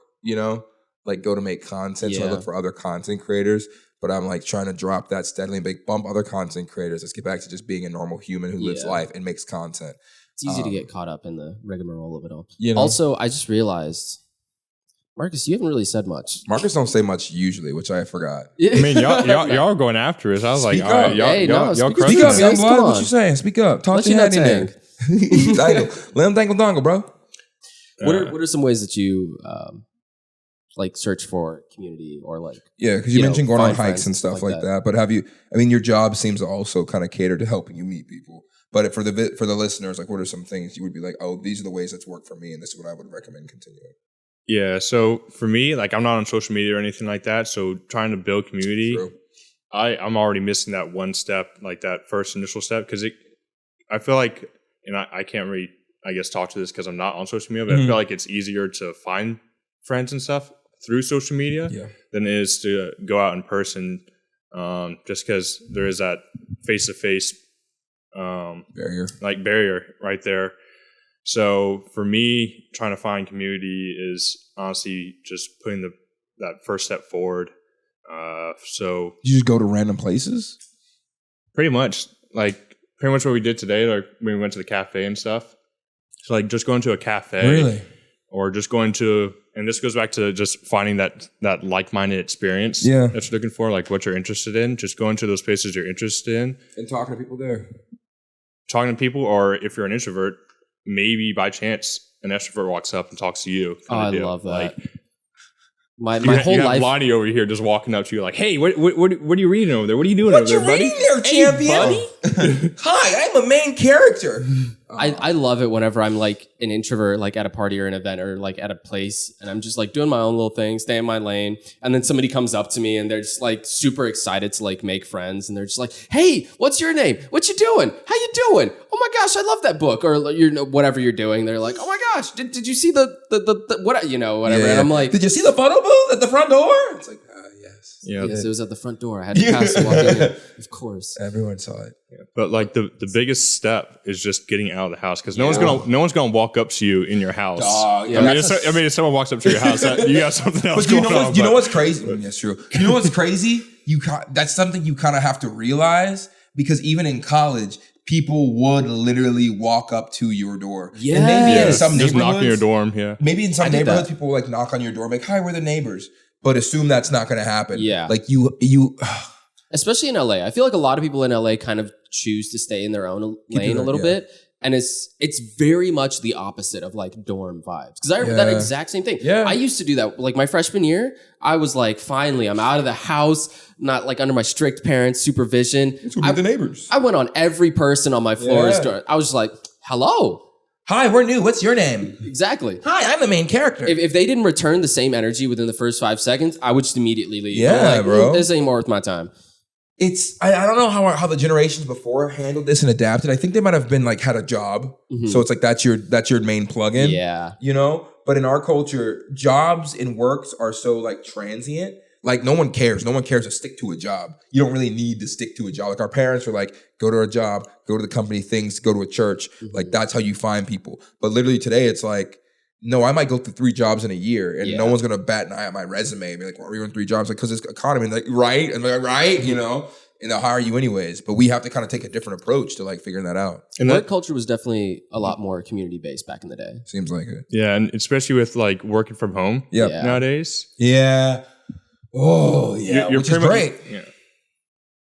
like go to make content. So I look for other content creators, but I'm like trying to drop that steadily and bump other content creators. Let's get back to just being a normal human who lives life and makes content. It's easy to get caught up in the rigmarole of it all. Also, I just realized, Marcus, you haven't really said much. Marcus don't say much usually, which I forgot. I mean, y'all are going after us. I was speak like, all right, y'all speak up, young blood. What you saying? Speak up. Talk to your head in there. Let him dangle dongle, bro. What are some ways that you like search for community or like because you mentioned going on hikes and stuff like that. But have you? I mean, your job seems to also kind of cater to helping you meet people. But for the listeners, like, what are some things you would be like? Oh, these are the ways that's worked for me, and this is what I would recommend continuing. Yeah. So for me, like, I'm not on social media or anything like that. So trying to build community, I'm already missing that one step, like that first initial step, because I feel like, and I can't really, I guess, talk to this because I'm not on social media, but I feel like it's easier to find friends and stuff through social media than it is to go out in person, just because there is that face-to-face barrier right there. So for me, trying to find community is honestly just putting that first step forward. So you just go to random places? Pretty much what we did today, like when we went to the cafe and stuff. So like just going to a cafe. Really? Or just going to, and this goes back to just finding that like-minded experience that you're looking for, like what you're interested in. Just going to those places you're interested in. And talking to people there. Talking to people, or if you're an introvert, maybe by chance an extrovert walks up and talks to you. I love that. Like, my whole you have life. Lonnie over here just walking up to you like, hey, what are you reading over there? What are you doing over there, buddy? What you reading there, champion? Buddy? Hi, I'm a main character. I love it whenever I'm like an introvert, like at a party or an event or like at a place, and I'm just like doing my own little thing, stay in my lane, and then somebody comes up to me and they're just like super excited to like make friends, and they're just like, "Hey, what's your name? What you doing? How you doing? Oh my gosh, I love that book," or whatever you're doing. They're like, "Oh my gosh, did you see the what whatever?" Yeah. And I'm like, "Did you see the photo booth at the front door?" It's like, yes. Yeah, yes, it was at the front door. I had to pass and walk in. Of course, everyone saw it. Yeah. But like the biggest step is just getting out of the house, because no one's gonna walk up to you in your house. Yeah, I mean, if someone walks up to your house, you got something else but going on. You know what's crazy? That's true. You know what's crazy? That's something you kind of have to realize, because even in college, people would literally walk up to your door. Yeah, and maybe in some just neighborhoods, knock on your dorm. Yeah, maybe in some neighborhoods, people will like knock on your door, like, "Hi, we're the neighbors," but assume that's not going to happen. Yeah, like you. Especially in LA. I feel like a lot of people in LA kind of choose to stay in their own lane a little bit. And it's very much the opposite of like dorm vibes. Because I remember that exact same thing. Yeah. I used to do that. Like my freshman year, I was like, finally, I'm out of the house, not like under my strict parents' supervision. It's the neighbors. I went on every person on my floor's door. I was just like, hello. Hi, we're new. What's your name? Exactly. Hi, I'm the main character. If they didn't return the same energy within the first 5 seconds, I would just immediately leave. Yeah, like, bro. This ain't more worth my time. I don't know how the generations before handled this and adapted. I think they might have been like had a job. Mm-hmm. So it's like that's your main plug-in. Yeah. You know? But in our culture, jobs and works are so like transient. Like no one cares. No one cares to stick to a job. You don't really need to stick to a job. Like our parents were like, go to a job, go to the company things, go to a church. Mm-hmm. Like that's how you find people. But literally today it's like, no, I might go through 3 jobs in a year and no one's going to bat an eye at my resume and be like, why are you in 3 jobs? Like, because it's economy. And like, right? And like, right? You know? And they'll hire you anyways. But we have to kind of take a different approach to like figuring that out. And work culture was definitely a lot more community-based back in the day. Seems like it. Yeah, and especially with like working from home nowadays. Yeah. Oh, yeah. You're which is great. Yeah.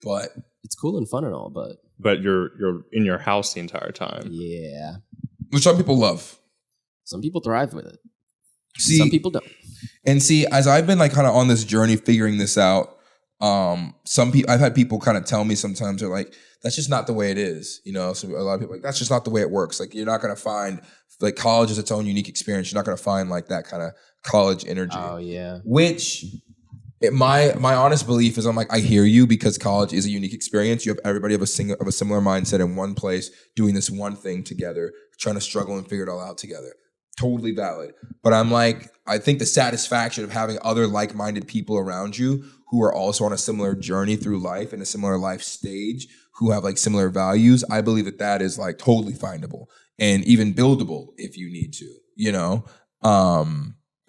But it's cool and fun and all, but you're in your house the entire time. Yeah. Which some people love. Some people thrive with it. See, some people don't. And see, as I've been like kind of on this journey figuring this out, I've had people kind of tell me sometimes, they're like, that's just not the way it is. You know, so a lot of people are like, that's just not the way it works. Like you're not going to find, like college is its own unique experience. You're not going to find like that kind of college energy. Oh yeah. Which my honest belief is, I'm like, I hear you, because college is a unique experience. You have everybody of a similar mindset in one place, doing this one thing together, trying to struggle and figure it all out together. Totally valid. But I'm like, I think the satisfaction of having other like-minded people around you who are also on a similar journey through life and a similar life stage, who have like similar values, I believe that is like totally findable and even buildable if you need to, you know?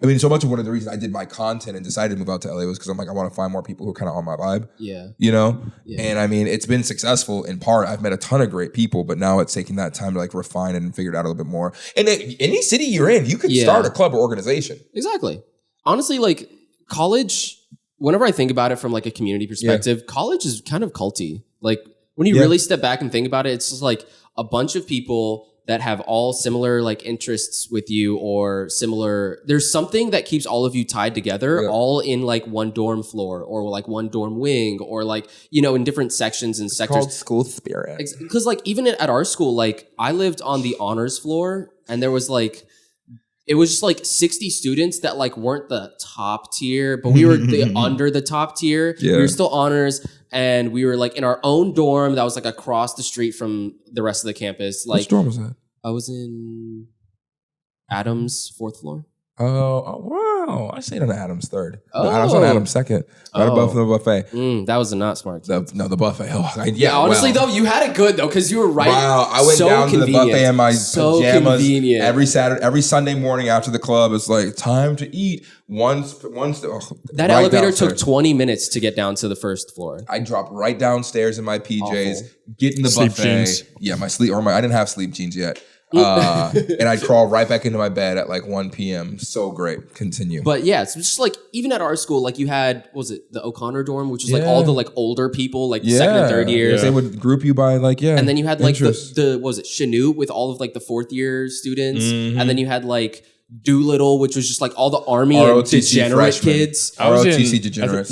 I mean, so much of one of the reasons I did my content and decided to move out to LA was because I'm like, I want to find more people who are kind of on my vibe. Yeah. You know? Yeah. And I mean, it's been successful in part. I've met a ton of great people, but now it's taking that time to like refine it and figure it out a little bit more. And any city you're in, you could start a club or organization. Exactly. Honestly, like college, whenever I think about it from like a community perspective, college is kind of culty. Like when you really step back and think about it, it's just like a bunch of people that have all similar like interests with you, or similar, there's something that keeps all of you tied together, all in like one dorm floor or like one dorm wing, or like, you know, in different sections and sectors. Called school spirit. Because like even at our school, like I lived on the honors floor, and there was like it was just like 60 students that like weren't the top tier, but we were under the top tier. Yeah. We were still honors, and we were like in our own dorm that was like across the street from the rest of the campus. Like, which dorm was that? I was in Adams' 4th floor. Oh, wow. I stayed on Adams 3rd. Oh. No, I was on Adams 2nd. Right above the buffet. That was a not smart. The buffet. Oh, Honestly, though, you had it good, though, because you were right. Wow, I went down to the buffet in my pajamas convenient. every Sunday morning after the club. It's like, time to eat. That elevator took 20 minutes to get down to the 1st floor. I dropped right downstairs in my PJs, get in the Sleep buffet. jeans. Yeah, I didn't have sleep jeans yet. And I'd crawl right back into my bed at like 1 p.m. So great. Continue. But yeah, it's just like, even at our school, like you had, what was it, the O'Connor dorm, which was like all the like older people, like second and third years. They would group you by like, and then you had like the what was it, Chanute with all of like the 4th year students. Mm-hmm. And then you had like Doolittle, which was just like all the Army ROTC and degenerate freshmen. kids. ROTC degenerates.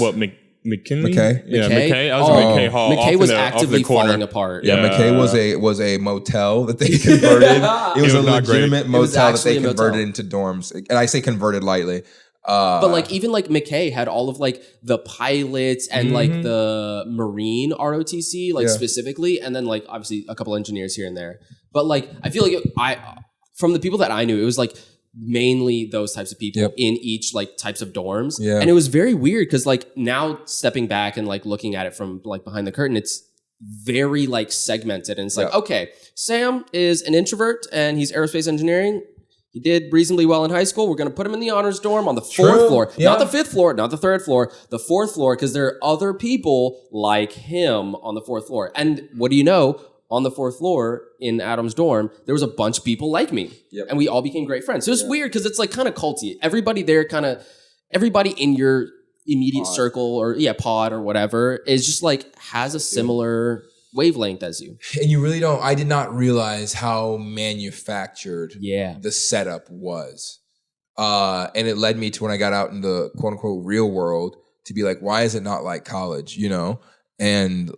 McKinley? McKay? Yeah, McKay? McKay. I was at McKay Hall. McKay was actively off the corner. falling apart. Yeah, McKay was a motel that they converted. It was a not great. legitimate motel that they actually a converted motel. into dorms. And I say converted lightly. But like even like McKay had all of like the pilots and like the Marine ROTC like specifically, and then like obviously a couple engineers here and there. But like I feel like from the people that I knew, it was like mainly those types of people in each like types of dorms. Yeah. And it was very weird because like now stepping back and like looking at it from like behind the curtain, it's very like segmented, and it's like, okay, Sam is an introvert and he's aerospace engineering. He did reasonably well in high school. We're going to put him in the honors dorm on the 4th floor. Yeah. Not the 5th floor, not the 3rd floor, the 4th floor, because there are other people like him on the 4th floor. And what do you know? On the 4th floor in Adam's dorm, there was a bunch of people like me. Yep. And we all became great friends. So it's weird because it's like kind of culty. Everybody there everybody in your immediate circle or pod or whatever is just like has a similar wavelength as you. And you really don't, I did not realize how manufactured the setup was. And it led me to when I got out in the quote unquote real world to be like, why is it not like college, you know? And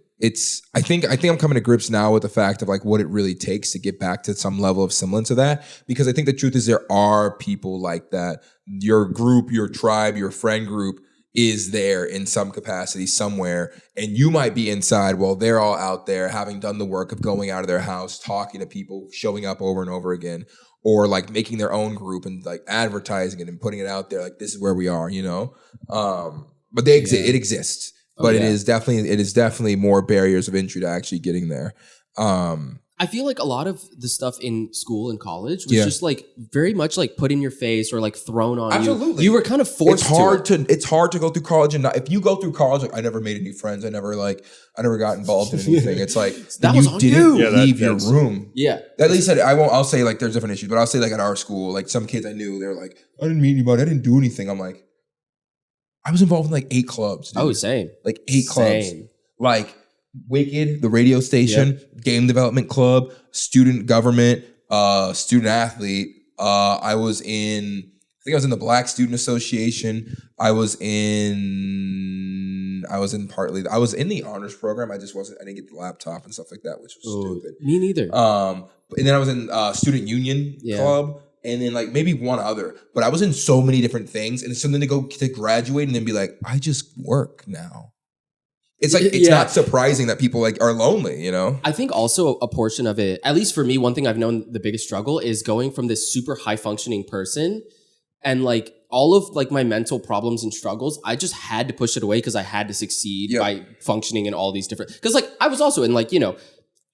I think I'm coming to grips now with the fact of like what it really takes to get back to some level of semblance of that. Because I think the truth is there are people like that. Your group, your tribe, your friend group is there in some capacity somewhere. And you might be inside while they're all out there having done the work of going out of their house, talking to people, showing up over and over again, or like making their own group and like advertising it and putting it out there. Like, this is where we are, you know? But they exist. It exists. But it is definitely more barriers of entry to actually getting there. I feel like a lot of the stuff in school and college was just like very much like put in your face or like thrown on you. You were kind of forced It's hard to go through college, and not, if you go through college, like I never made any friends. I never got involved in anything. It's like that was on you. Leave your room. Yeah. At least I'll say like there's different issues, but I'll say like at our school, like some kids I knew, they're like, I didn't meet anybody, I didn't do anything. I'm like, I was involved in like 8 clubs. Dude. Oh, same. Like 8 clubs. Like Wicked, the radio station, game development club, student government, student athlete. I was in the Black Student Association. I was in the honors program. I didn't get the laptop and stuff like that, which was stupid. Me neither. And then I was in student union club. And then like maybe one other, but I was in so many different things, and it's something to go to graduate and then be like, I just work now. It's like, it's not surprising that people like are lonely, you know? I think also a portion of it, at least for me, one thing I've known the biggest struggle is going from this super high functioning person and like all of like my mental problems and struggles, I just had to push it away because I had to succeed by functioning in all these different, because like I was also in like,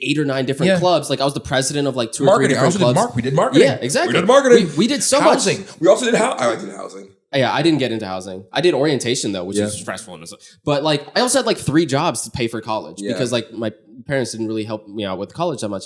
8 or 9 different clubs. Like I was the president of like 2 or 3 different clubs. We did marketing. Yeah, exactly. We did marketing. We did so housing. much. We also did I did housing. Yeah, I didn't get into housing. I did orientation though, which is stressful. But like I also had like 3 jobs to pay for college because like my parents didn't really help me out with college that much.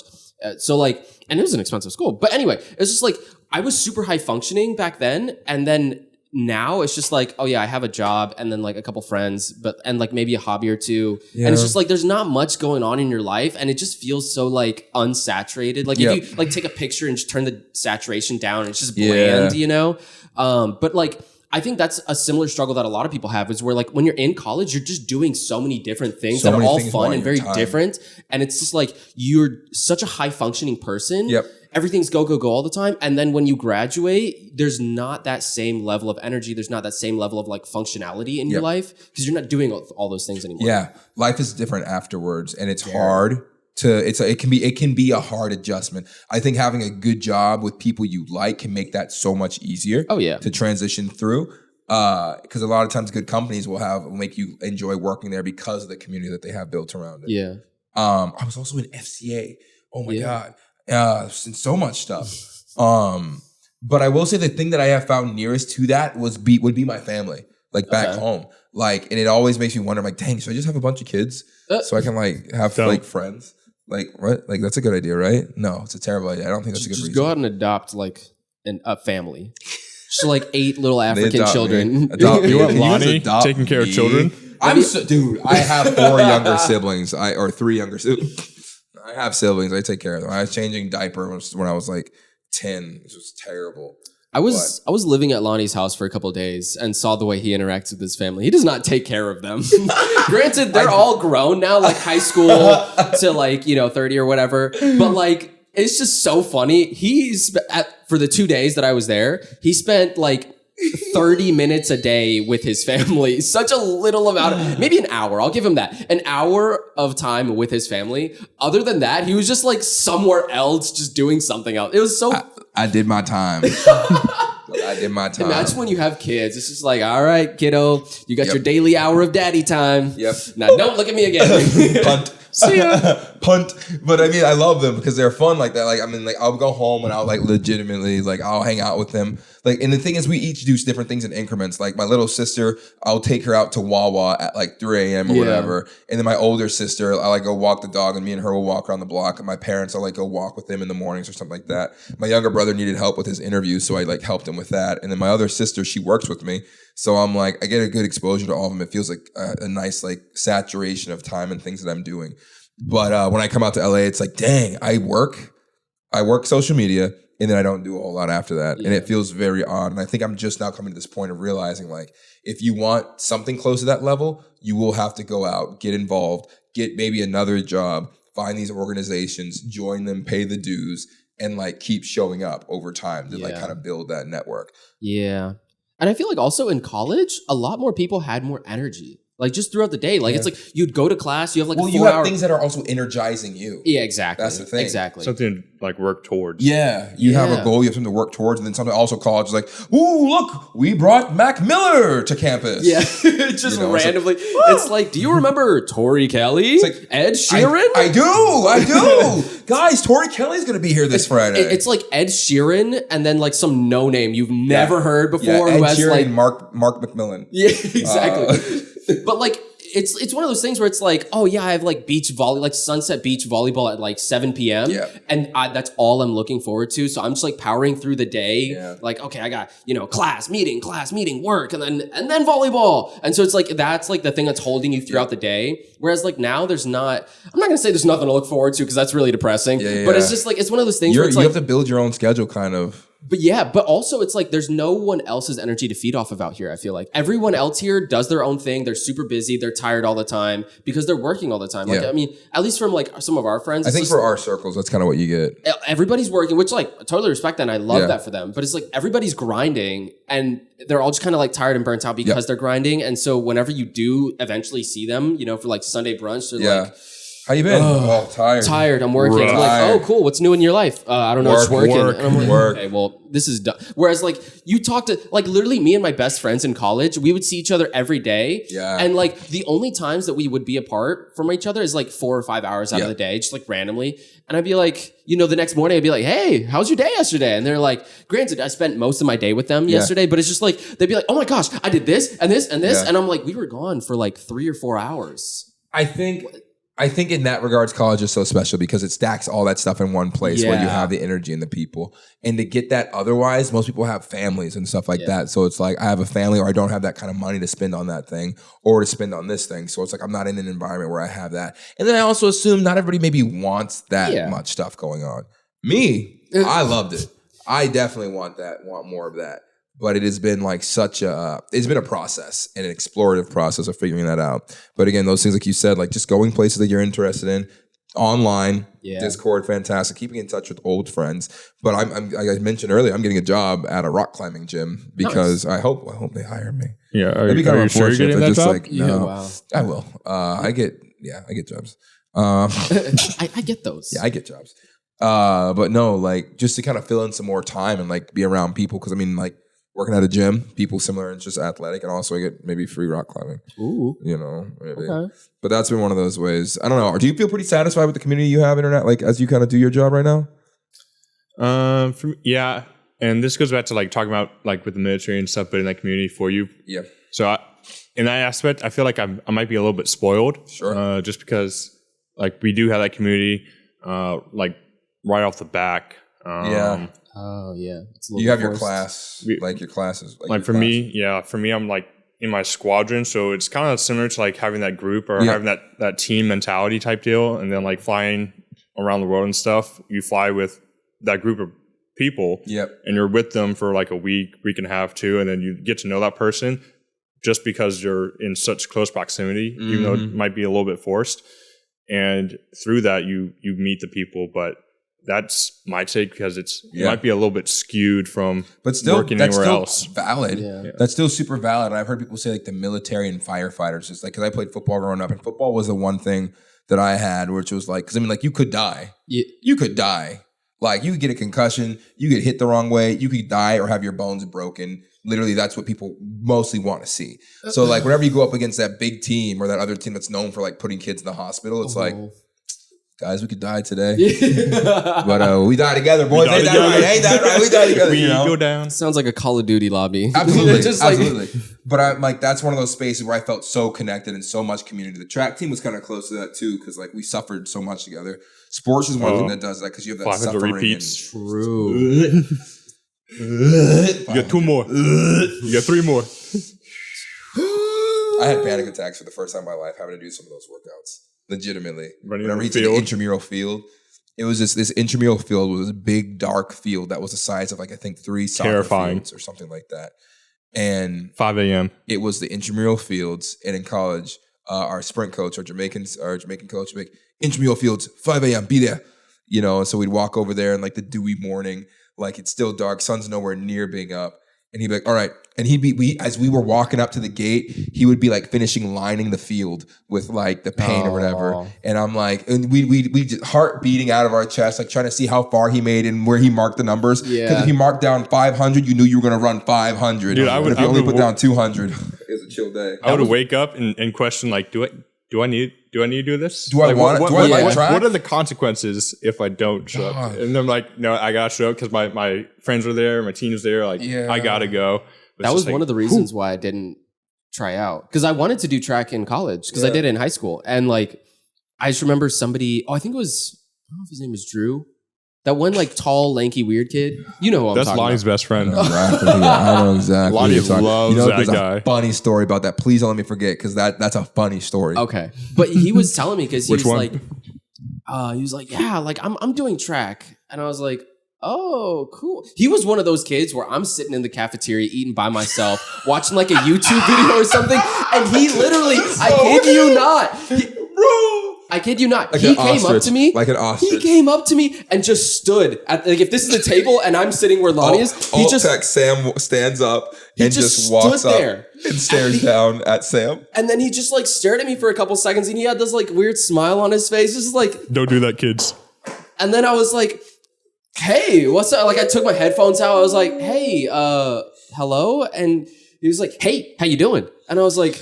So like, and it was an expensive school. But anyway, it's just like I was super high functioning back then, and then now it's just like, oh yeah, I have a job and then like a couple friends, and like maybe a hobby or 2. And it's just like there's not much going on in your life, and it just feels so like unsaturated. Like if you like take a picture and just turn the saturation down, it's just bland, you know? But like I think that's a similar struggle that a lot of people have, is where like when you're in college, you're just doing so many different things that are all fun and very different. And it's just like you're such a high functioning person. everything's go, go, go all the time. And then when you graduate, there's not that same level of energy. There's not that same level of like functionality in your life because you're not doing all those things anymore. Yeah. Life is different afterwards, and it's hard it can be a hard adjustment. I think having a good job with people you like can make that so much easier. Oh, yeah. To transition through. Because a lot of times good companies will make you enjoy working there because of the community that they have built around it. Yeah. I was also in FCA. Oh my God. So much stuff. But I will say the thing that I have found nearest to that would be my family, like back home. Like, and it always makes me wonder, like, dang, should I just have a bunch of kids so I can like have like friends? Like, what? Like, that's a good idea, right? No, it's a terrible idea. I don't think that's a good reason. Just go out and adopt like a family. Just like 8 little African children. You want Lonnie taking care of children? Dude, I have 4 younger siblings, or 3 younger siblings. I have siblings. I take care of them. I was changing diapers when I was like 10. It was terrible. I was living at Lonnie's house for a couple of days and saw the way he interacts with his family. He does not take care of them. Granted, they're all grown now, like high school to like, 30 or whatever. But like, it's just so funny. For the 2 days that I was there, he spent like 30 minutes a day with his family. Such a little amount, maybe an hour. I'll give him that. An hour of time with his family. Other than that, he was just like somewhere else, just doing something else. It was so... I did my time. I did my time. Imagine when you have kids. It's just like, all right, kiddo, you got your daily hour of daddy time. Yep. Now, don't look at me again. Punt. See ya. Punt. But I mean, I love them because they're fun like that. Like, I mean, like, I'll go home and I'll like legitimately, like, I'll hang out with them. Like, and the thing is, we each do different things in increments. Like, my little sister, I'll take her out to Wawa at like 3 a.m. or whatever. And then my older sister, I like go walk the dog, and me and her will walk around the block. And my parents, I'll like go walk with them in the mornings or something like that. My younger brother needed help with his interview, so I like helped him with that. And then my other sister, she works with me. So I'm like, I get a good exposure to all of them. It feels like a nice like saturation of time and things that I'm doing. But when I come out to LA, it's like, dang, I work social media, and then I don't do a whole lot after that. And it feels very odd. And I think I'm just now coming to this point of realizing, like, if you want something close to that level, you will have to go out, get involved, get maybe another job, find these organizations, join them, pay the dues, and like keep showing up over time to like kind of build that network. Yeah. And I feel like also in college, a lot more people had more energy. Like just throughout the day, like it's like you'd go to class, you have like you have things that are also energizing you. Yeah, exactly. That's the thing. Exactly. Something to like work towards. Yeah, you have a goal, you have something to work towards, and then something also college is like, ooh, look, we brought Mac Miller to campus. Yeah, just randomly. It's like, do you remember Tori Kelly? It's like Ed Sheeran? I do. Guys, Tori Kelly's going to be here this Friday. It's like Ed Sheeran and then like some no name you've never heard before. Yeah, who Ed has Sheeran like and Mark McMillan. Yeah, exactly. But like, it's one of those things where it's like, oh yeah, I have like Sunset Beach volleyball at like 7 p.m. Yeah. And that's all I'm looking forward to. So I'm just like powering through the day. Yeah. Like, okay, I got, class, meeting, work, and then volleyball. And so it's like, that's like the thing that's holding you throughout the day. Whereas like now I'm not going to say there's nothing to look forward to because that's really depressing. But it's just like, it's one of those things where it's you have to build your own schedule kind of. But also it's like there's no one else's energy to feed off of out here, I feel like. Everyone else here does their own thing. They're super busy. They're tired all the time because they're working all the time. Like, I mean, at least from like some of our friends. I think for our circles, that's kind of what you get. Everybody's working, which like I totally respect that and I love that for them. But it's like everybody's grinding and they're all just kind of like tired and burnt out because they're grinding. And so whenever you do eventually see them, for like Sunday brunch, they're like, how you been? Tired. Tired. I'm working. I'm like, oh, cool. What's new in your life? I don't know. Just working. And I'm like, okay, well, this is done. Whereas like you talk to like literally me and my best friends in college, we would see each other every day. Yeah. And like the only times that we would be apart from each other is like 4 or 5 hours out of the day, just like randomly. And I'd be like, the next morning I'd be like, hey, how's your day yesterday? And they're like, granted, I spent most of my day with them yesterday, but it's just like, they'd be like, oh my gosh, I did this and this and this. And I'm like, we were gone for like 3 or 4 hours. I think in that regards, college is so special because it stacks all that stuff in one place where you have the energy and the people. And to get that otherwise, most people have families and stuff like that. So it's like, I have a family or I don't have that kind of money to spend on that thing or to spend on this thing. So it's like, I'm not in an environment where I have that. And then I also assume not everybody maybe wants that much stuff going on. Me, I loved it. I definitely want more of that. But it has been like it's been a process and an explorative process of figuring that out. But again, those things, like you said, like just going places that you're interested in, online, Yeah. Discord, fantastic. Keeping in touch with old friends. But I'm like I mentioned earlier, I'm getting a job at a rock climbing gym because I hope they hire me. Yeah, That'd be kind of sure you're unfortunate. getting They're that just job? like, no, Yeah, wow. I will. I get jobs. I get those. Yeah, I get jobs. But no, like just to kind of fill in some more time and like be around people. Cause I mean, like working at a gym, people similar and just athletic, and also I get maybe free rock climbing. Ooh. You know, maybe. Okay. But that's been one of those ways. I don't know. Do you feel pretty satisfied with the community you have, internet, like as you kind of do your job right now? Yeah. And this goes back to like talking about like with the military and stuff, building that community for you. Yeah. So in that aspect, I feel like I might be a little bit spoiled. Sure. Just because like we do have that community, like right off the back. Yeah. Oh yeah. You have your class, like your classes. Like for me, I'm like in my squadron. So it's kind of similar to like having that group or having that team mentality type deal. And then like flying around the world and stuff, you fly with that group of people. Yep. And you're with them for like a week and a half too. And then you get to know that person just because you're in such close proximity, even though it might be a little bit forced. And through that, you meet the people, but that's my take because it might be a little bit skewed from working anywhere else. Valid. Yeah. That's still super valid. And I've heard people say like the military and firefighters, just like, because I played football growing up, and football was the one thing that I had, which was like, because I mean, like you could die. Yeah. You could die. Like you could get a concussion, you get hit the wrong way, you could die or have your bones broken. Literally, that's what people mostly want to see. So like whenever you go up against that big team or that other team that's known for like putting kids in the hospital, it's like, guys, we could die today. But we die together, boys. Ain't that right? We die together. We go down. Sounds like a Call of Duty lobby. Absolutely. Just absolutely. But I'm like, that's one of those spaces where I felt so connected and so much community. The track team was kind of close to that too, because like we suffered so much together. Sports is one thing that does that because you have that 500 suffering. repeats. True. You got 2 more. You got 3 more. I had panic attacks for the first time in my life having to do some of those workouts. Legitimately. Whenever he did the intramural field, it was this intramural field was a big dark field that was the size of like I think 3 soccer fields or something like that. And 5 a.m. It was the intramural fields, and in college, our sprint coach, our Jamaican coach, would be like, intramural fields, 5 a.m. Be there. You know, and so we'd walk over there in like the dewy morning, like it's still dark, sun's nowhere near being up. And he'd be like, all right. And as we were walking up to the gate, he would be like finishing lining the field with like the paint or whatever. And I'm like, and we just heart beating out of our chest, like trying to see how far he made and where he marked the numbers. Because if he marked down 500, you knew you were going to run 500. Dude, if you only put down 200, it was a chill day. I would wake up and question like, do I need to do this? Do I want it? Do I like track? What are the consequences if I don't show up? And I'm like, no, I gotta show up because my friends were there, my team was there. Like, I gotta go. That was one of the reasons why I didn't try out, because I wanted to do track in college because I did it in high school, and like I just remember somebody. I think it was, I don't know if his name was Drew. That one like tall, lanky, weird kid. You know who I'm That's talking Lonnie's about. best friend. I know exactly. Lonnie loves that guy. A funny story about that. Please don't let me forget, because that's a funny story. Okay, but he was telling me because he was one? like, yeah, like I'm doing track, and I was like, oh, cool. He was one of those kids where I'm sitting in the cafeteria eating by myself, watching like a YouTube video or something, and he literally, I kid you not, I kid you not. Like he came up to me. Like an ostrich. He came up to me and just stood at, like, if this is a table and I'm sitting where Lonnie is, he just Sam stands up and just walks stood up there and stares down at Sam. And then he just like stared at me for a couple seconds, and he had this like weird smile on his face, just like, don't do that, kids. And then I was like, hey, what's up? Like I took my headphones out. I was like, hey, hello. And he was like, hey, how you doing? And I was like,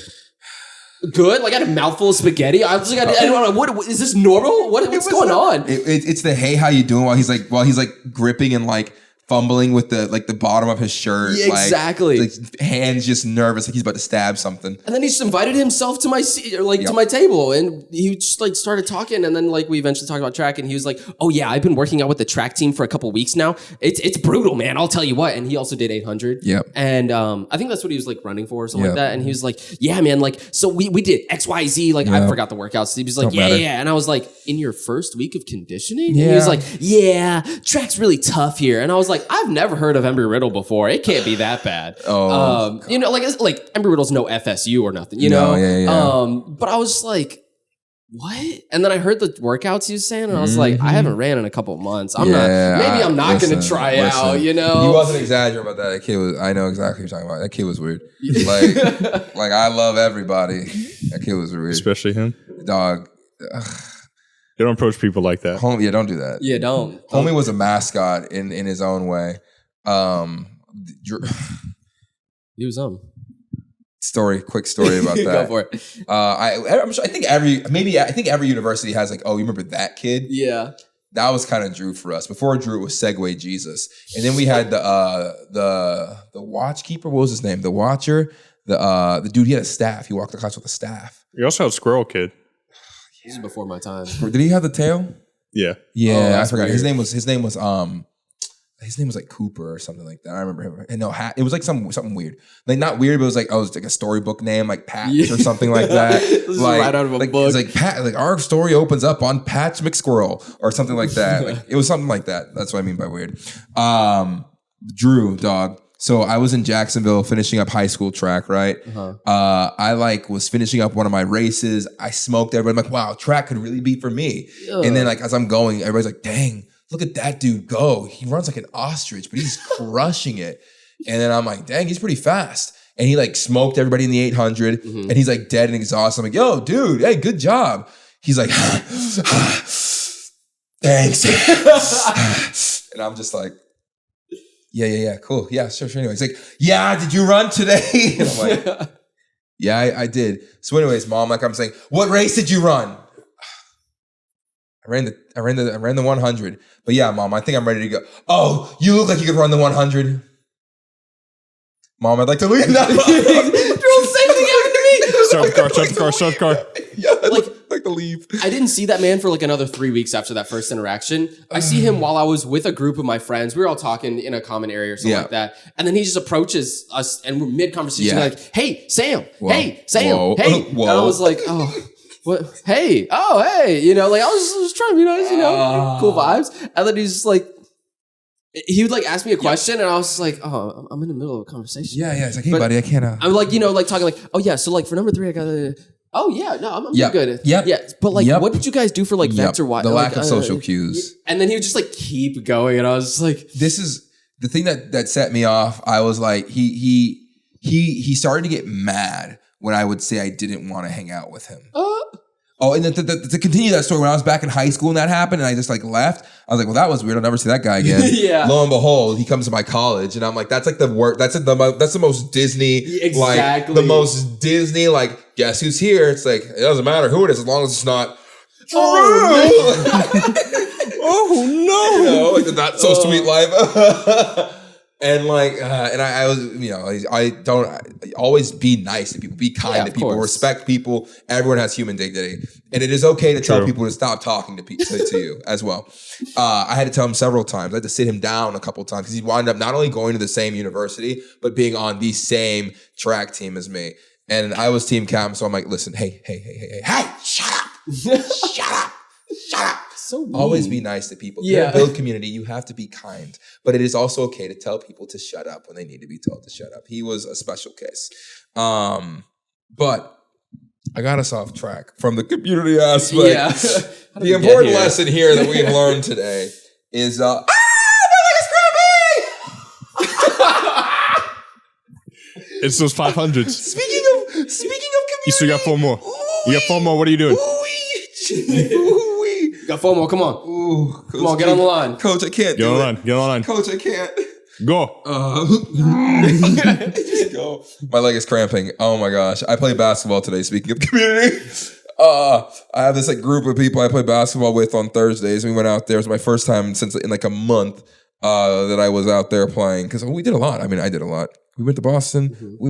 good. Like I had a mouthful of spaghetti. I was like, I don't know. What is this normal? What's going on? It's the hey, how you doing? While he's like gripping and like fumbling with the bottom of his shirt. Yeah, exactly. Like hands just nervous, like he's about to stab something. And then he just invited himself to my seat, or like to my table, and he just like started talking. And then like we eventually talked about track, and he was like, "Oh yeah, I've been working out with the track team for a couple weeks now. It's brutal, man. I'll tell you what." And he also did 800. Yep. And I think that's what he was like running for or something like that. And he was like, "Yeah, man. Like so we did XYZ. Like I forgot the workouts." He was like, "Yeah." And I was like, "In your first week of conditioning?" Yeah. And he was like, "Yeah, track's really tough here." And I was like, "I've never heard of Embry Riddle before. It can't be that bad." You know, like Embry Riddle's no FSU or nothing, you know? Yeah. But I was just like, what? And then I heard the workouts he was saying, and I was like, I haven't ran in a couple of months. I'm not going to try out, you know? He wasn't exaggerating about that. That kid was, I know exactly what you're talking about. That kid was weird. Like I love everybody. That kid was weird. Especially him. Dog. You don't approach people like that. Homie, don't do that. Yeah, don't. Homie was a mascot in his own way. He was Quick story about that. Go for it. I think every university has like, oh, you remember that kid? Yeah. That was kind of Drew for us. Before Drew, it was Segway Jesus, and then we had the watch keeper. What was his name? The watcher. The dude. He had a staff. He walked the class with a staff. You also had Squirrel Kid. This is before my time. Did he have the tail? Yeah. Yeah, I forgot. Weird. His name was like Cooper or something like that. I remember him. And no, it was like something weird. Like not weird, but it was like like a storybook name, like Patch or something like that. This is like, right out of a book. It's like Pat. Like our story opens up on Patch McSquirrel or something like that. Like it was something like that. That's what I mean by weird. Drew, dog. So I was in Jacksonville finishing up high school track, right? I was finishing up one of my races. I smoked everybody. I'm like, wow, track could really be for me. And then like as I'm going, everybody's like, dang, look at that dude go. He runs like an ostrich, but he's crushing it. And then I'm like, dang, he's pretty fast. And he like smoked everybody in the 800 and he's like dead and exhausted. I'm like, yo, dude, hey, good job. He's like, thanks. And I'm just like, yeah, cool. Yeah, sure. Anyway, he's like, yeah, did you run today? And I'm like, yeah, I did. So anyways, Mom, like I'm saying, what race did you run? I ran the 100. But yeah, Mom, I think I'm ready to go. Oh, you look like you could run the 100. Mom, I'd like to leave now. Same thing happened to me. Start the car. Yeah, like to leave. I didn't see that man for like another 3 weeks after that first interaction. I see him while I was with a group of my friends. We were all talking in a common area or something like that. And then he just approaches us and we're mid-conversation like, hey, Sam. Whoa. Hey, Sam. Whoa. Hey. Whoa. And I was like, oh. What? Hey, you know, like I was trying to be nice, you know, cool vibes. And then he's just like, he would like ask me a question, and I was just like, oh, I'm in the middle of a conversation. Yeah. It's like, hey, buddy, I can't. I'm like, you know, like talking like, oh yeah, so like for number 3, I got. Oh yeah, no, I'm good. Yep. Yeah, but like, what did you guys do for like vets or what? The lack of social cues. And then he would just like keep going, and I was just like, this is the thing that set me off. I was like, he started to get mad when I would say I didn't want to hang out with him. Oh, and to continue that story, when I was back in high school and that happened and I just like left, I was like, well, that was weird. I'll never see that guy again. Yeah. Lo and behold, he comes to my college and I'm like, that's like the work. That's the most Disney, exactly. Like the most Disney, like, guess who's here? It's like, it doesn't matter who it is as long as it's not. Oh no. You know, like the not so sweet life. And like, and I was, you know, I always be nice to people, be kind to people, respect people. Everyone has human dignity, and it is okay to tell people to stop talking to you as well. I had to tell him several times. I had to sit him down a couple of times because he wound up not only going to the same university but being on the same track team as me. And I was team captain, so I'm like, listen, hey, shut up. So mean. Always be nice to people. Yeah. Build community. You have to be kind. But it is also okay to tell people to shut up when they need to be told to shut up. He was a special case. But I got us off track from the community aspect. Yeah. The important lesson here that we've learned today is my leg is cramping! It's those 500s. Speaking of community. You still got 4 more. You got 4 more. What are you doing? Got 4 more. Come on. Ooh, come on, get on the line. Coach, I can't Get on the line. Coach, I can't. Go. Just go. My leg is cramping. Oh my gosh. I played basketball today, speaking of community. I have this like group of people I play basketball with on Thursdays. We went out there. It was my first time since in like a month that I was out there playing. Because we did a lot. I mean, I did a lot. We went to Boston. Mm-hmm. We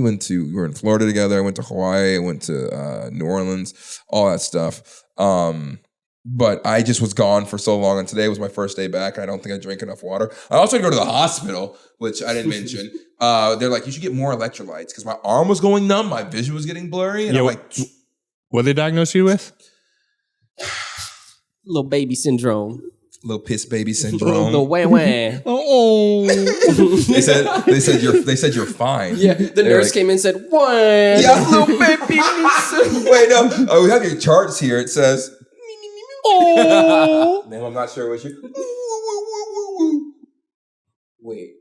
were in Florida together. I went to Hawaii. I went to New Orleans. All that stuff. But I just was gone for so long, and today was my first day back, and I don't think I drank enough water. I also had to go to the hospital, which I didn't mention. They're like, you should get more electrolytes, because my arm was going numb, my vision was getting blurry, and I'm like... What did they diagnose you with? Little baby syndrome. Little piss baby syndrome. The wah wah. Oh, they said you're fine. Yeah, the nurse came in and said, "Wah." Yeah, little baby. Wait, no. Oh, we have your charts here. It says, oh. Now I'm not sure what you. Wait.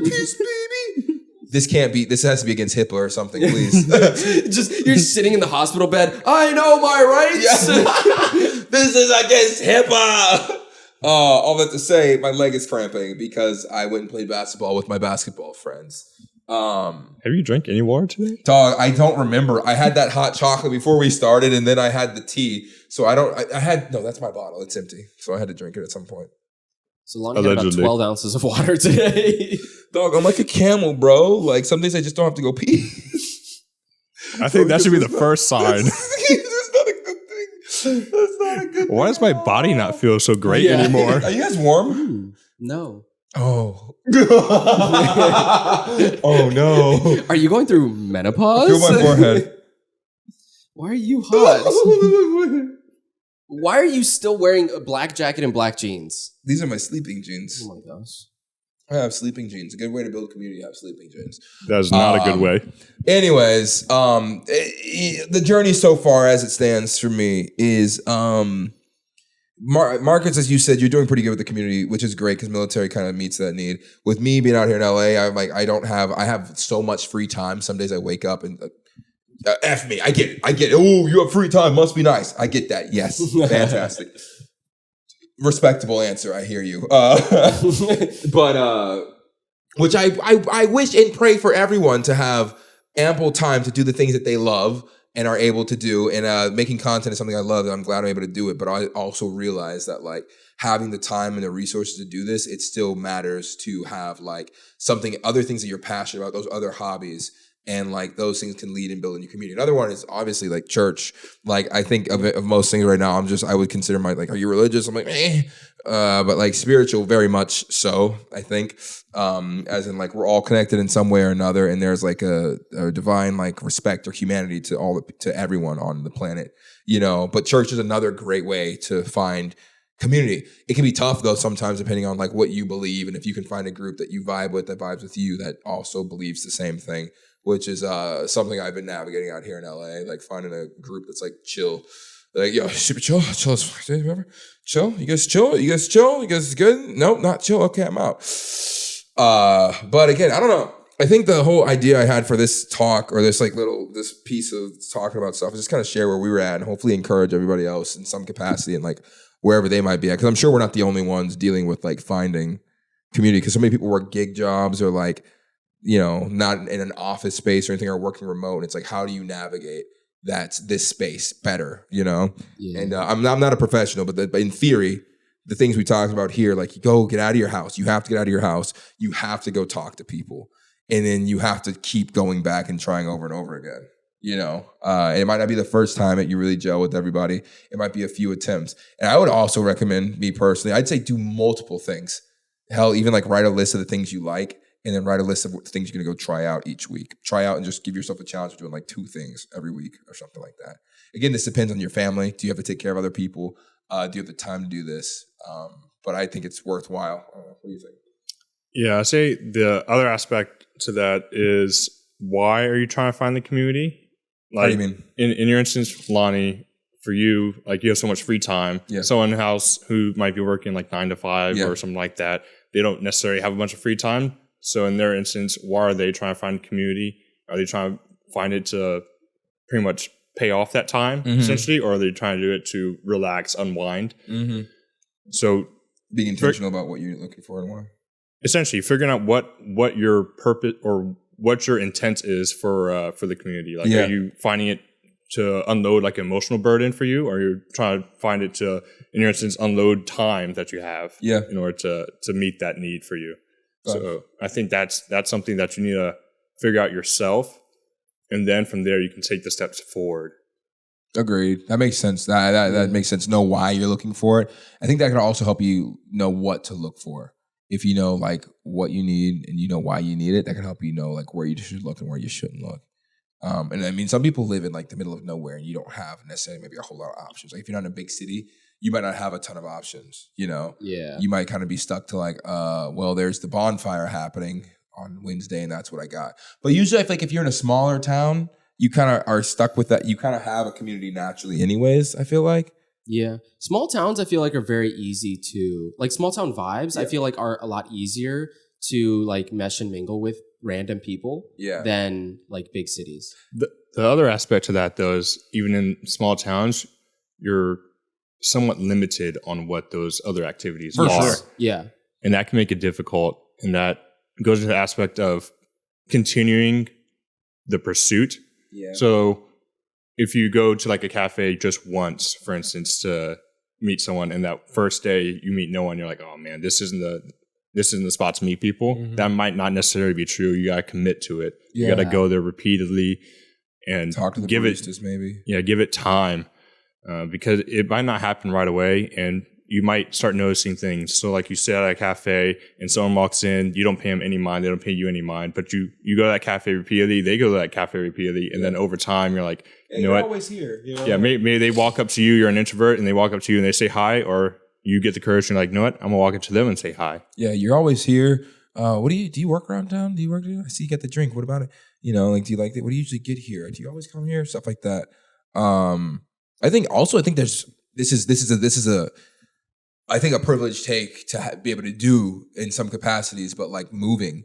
Piss baby. This can't be. This has to be against HIPAA or something, please. Just you're sitting in the hospital bed. I know my rights. Yeah. This is against HIPAA. All that to say, my leg is cramping because I went and played basketball with my basketball friends. Have you drank any water today? Dog, I don't remember. I had that hot chocolate before we started, and then I had the tea. So no, that's my bottle. It's empty. So I had to drink it at some point. So Lonnie had about 12 ounces of water today. Dog, I'm like a camel, bro. Like some days I just don't have to go pee. I think that should be the first sign. That's not a good thing. That's not a good thing. Why does my body not feel so great anymore? Are you guys warm? No. Oh. Oh no. Are you going through menopause? Feel my forehead. Why are you hot? Why are you still wearing a black jacket and black jeans? These are my sleeping jeans. Oh my gosh. I have sleeping jeans. A good way to build community, have sleeping jeans. That is not a good way. Anyways, the journey so far as it stands for me is Marcus, as you said, you're doing pretty good with the community, which is great because military kind of meets that need. With me being out here in LA, I have so much free time. Some days I wake up and F me. I get it. Oh, you have free time. Must be nice. I get that. Yes. Fantastic. Respectable answer. I hear you. But which I wish and pray for everyone to have ample time to do the things that they love and are able to do. And making content is something I love, and I'm glad I'm able to do it. But I also realize that like having the time and the resources to do this, it still matters to have like other things that you're passionate about, those other hobbies. And like those things can lead and build in your community. Another one is obviously like church. Like I think of most things right now, I would consider are you religious? I'm like, but like spiritual, very much so, I think. As in like we're all connected in some way or another. And there's like a divine like respect or humanity to everyone on the planet, you know, but church is another great way to find community. It can be tough though sometimes depending on like what you believe. And if you can find a group that you vibe with, that vibes with you, that also believes the same thing, which is something I've been navigating out here in LA, like finding a group that's like chill. Like, yo, super chill. Remember? Chill? You guys chill? You guys chill? You guys good? Nope, not chill. Okay, I'm out. But again, I don't know. I think the whole idea I had for this talk or this piece of talking about stuff is just kind of share where we were at and hopefully encourage everybody else in some capacity and like wherever they might be at. Because I'm sure we're not the only ones dealing with like finding community because so many people work gig jobs or like, you know, not in an office space or anything or working remote. And it's like, how do you navigate this space better, you know? Yeah. And I'm not a professional, but in theory, the things we talked about here, like you go get out of your house. You have to get out of your house. You have to go talk to people. And then you have to keep going back and trying over and over again, you know? And it might not be the first time that you really gel with everybody. It might be a few attempts. And I would also recommend, me personally, I'd say do multiple things. Hell, even like write a list of the things you like. And then write a list of things you're going to go try out each week. Try out and just give yourself a challenge of doing like 2 things every week or something like that. Again, this depends on your family. Do you have to take care of other people? Do you have the time to do this? But I think it's worthwhile. What do you think? Yeah, I say the other aspect to that is why are you trying to find the community? Like, what do you mean? In your instance, Lonnie, for you, like you have so much free time. Yeah. Someone in the house who might be working like 9 to 5 or something like that, they don't necessarily have a bunch of free time. So in their instance, why are they trying to find community? Are they trying to find it to pretty much pay off that time, essentially? Or are they trying to do it to relax, unwind? Mm-hmm. So being intentional about what you're looking for and why. Essentially, figuring out what your purpose or what your intent is for the community. Like, are you finding it to unload like an emotional burden for you? Or you're trying to find it to, in your instance, unload time that you have in order to meet that need for you? So I think that's something that you need to figure out yourself, and then from there you can take the steps forward. Agreed. That makes sense. That makes sense. Know why you're looking for it. I think that can also help you know what to look for. If you know like what you need and you know why you need it, that can help you know like where you should look and where you shouldn't look. And I mean, some people live in like the middle of nowhere and you don't have necessarily maybe a whole lot of options. Like if you're not in a big city, you might not have a ton of options, you know? Yeah. You might kind of be stuck to like, well, there's the bonfire happening on Wednesday and that's what I got. But usually I feel like if you're in a smaller town, you kind of are stuck with that. You kind of have a community naturally anyways, I feel like. Yeah. Small towns, I feel like, are very easy to, like, small town vibes, I feel like are a lot easier to, like, mesh and mingle with random people than, like, big cities. The other aspect to that, though, is even in small towns, you're somewhat limited on what those other activities are. Sure. Yeah. And that can make it difficult. And that goes to the aspect of continuing the pursuit. Yeah. So if you go to like a cafe just once, for instance, to meet someone, and that first day you meet no one, you're like, oh man, this isn't the spot to meet people. Mm-hmm. That might not necessarily be true. You gotta commit to it. You gotta go there repeatedly and talk to the give baristas maybe. Yeah, give it time because it might not happen right away, and you might start noticing things. So like you sit at a cafe and someone walks in, you don't pay them any mind, they don't pay you any mind, but you go to that cafe repeatedly, they go to that cafe repeatedly, and then over time you're like, you know what? Always here. You know? Yeah, maybe they walk up to you, you're an introvert, and they walk up to you and they say hi, or you get the courage and you're like, you know what? I'm gonna walk up to them and say hi. Yeah, you're always here. What do you work around town? Do you work? I see you get the drink. What about it? You know, like, do you like it? What do you usually get here? Do you always come here? Stuff like that. I think there's this is a privilege take to be able to do in some capacities, but like moving,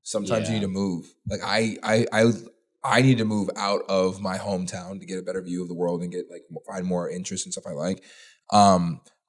sometimes you need to move. Like I need to move out of my hometown to get a better view of the world and get like find more interest in stuff I like.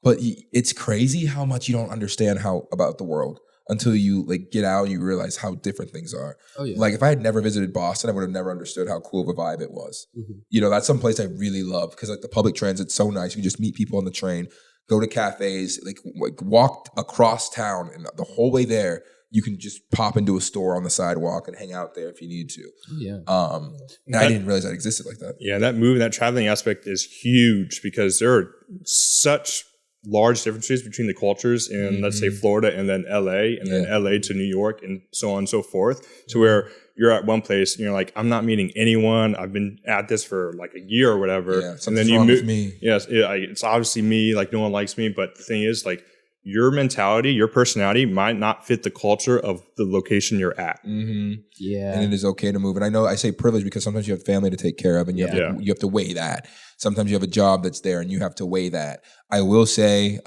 But it's crazy how much you don't understand about the world until you like get out and you realize how different things are. Oh, yeah. Like if I had never visited Boston, I would have never understood how cool of a vibe it was. Mm-hmm. You know, that's some place I really love because like the public transit's so nice. You can just meet people on the train, go to cafes, like walk across town, and the whole way there, you can just pop into a store on the sidewalk and hang out there if you need to. Yeah. And I didn't realize that existed like that. Yeah, that traveling aspect is huge because there are such large differences between the cultures in, let's say, Florida and then LA and then LA to New York and so on and so forth, to where you're at one place and you're like, I'm not meeting anyone. I've been at this for like a year or whatever. Yeah, and then you move with me. Yes, it's obviously me. Like no one likes me. But the thing is, like your mentality, your personality might not fit the culture of the location you're at. Mm-hmm. Yeah, and it is okay to move. And I know I say privilege because sometimes you have family to take care of, and you have to weigh that. Sometimes you have a job that's there, and you have to weigh that. I will say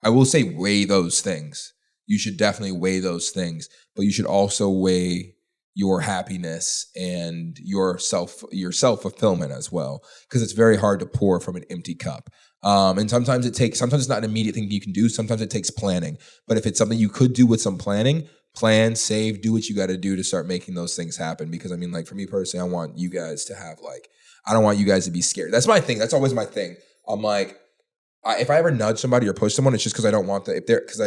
weigh those things. You should definitely weigh those things, but you should also weigh your happiness and your self-fulfillment as well, because it's very hard to pour from an empty cup. And sometimes it's not an immediate thing you can do. Sometimes it takes planning. But if it's something you could do with some planning, plan, save, do what you got to do to start making those things happen. Because I mean, like for me personally, I want you guys to have I don't want you guys to be scared. That's my thing. That's always my thing. I'm like, if I ever nudge somebody or push someone, it's just because I don't want that. Because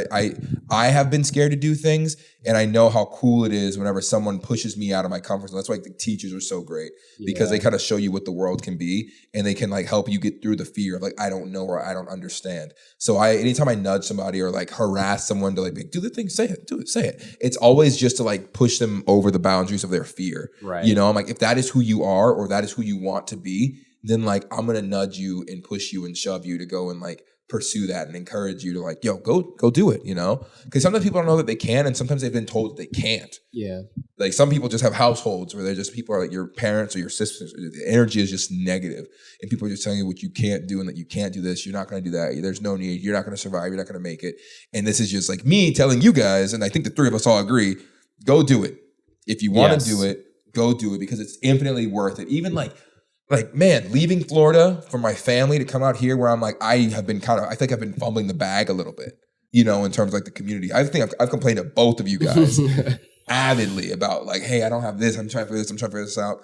I have been scared to do things, and I know how cool it is whenever someone pushes me out of my comfort zone. That's why the teachers are so great, because they kind of show you what the world can be, and they can like help you get through the fear of like, I don't know or I don't understand. So anytime I nudge somebody or like harass someone to like do the thing, say it, do it, say it. It's always just to like push them over the boundaries of their fear. Right. You know, I'm like, if that is who you are or that is who you want to be, then like I'm gonna nudge you and push you and shove you to go and like pursue that and encourage you to like, yo, go do it, you know? Because sometimes people don't know that they can, and sometimes they've been told that they can't. Yeah. Like some people just have households where people are like your parents or your sisters. The energy is just negative, and people are just telling you what you can't do and that you can't do this. You're not going to do that. There's no need. You're not going to survive. You're not going to make it. And this is just like me telling you guys, and I think the three of us all agree, go do it. If you want to do it, go do it, because it's infinitely worth it. Even like, man, leaving Florida for my family to come out here where I'm like, I think I've been fumbling the bag a little bit, you know, in terms of like the community. I think I've complained to both of you guys avidly about like, hey, I don't have this. I'm trying to figure this out.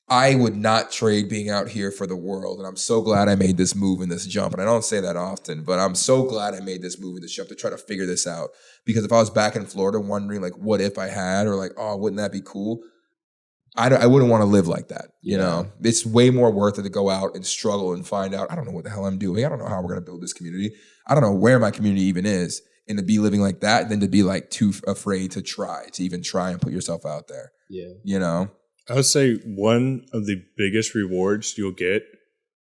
I would not trade being out here for the world. And I'm so glad I made this move and this jump. And I don't say that often, but I'm so glad I made this move and this jump to try to figure this out. Because if I was back in Florida wondering like, what if I had, or like, oh, wouldn't that be cool? I wouldn't want to live like that, you know? It's way more worth it to go out and struggle and find out, I don't know what the hell I'm doing. I don't know how we're going to build this community. I don't know where my community even is. And to be living like that than to be like too afraid to even try and put yourself out there. Yeah. You know? I would say one of the biggest rewards you'll get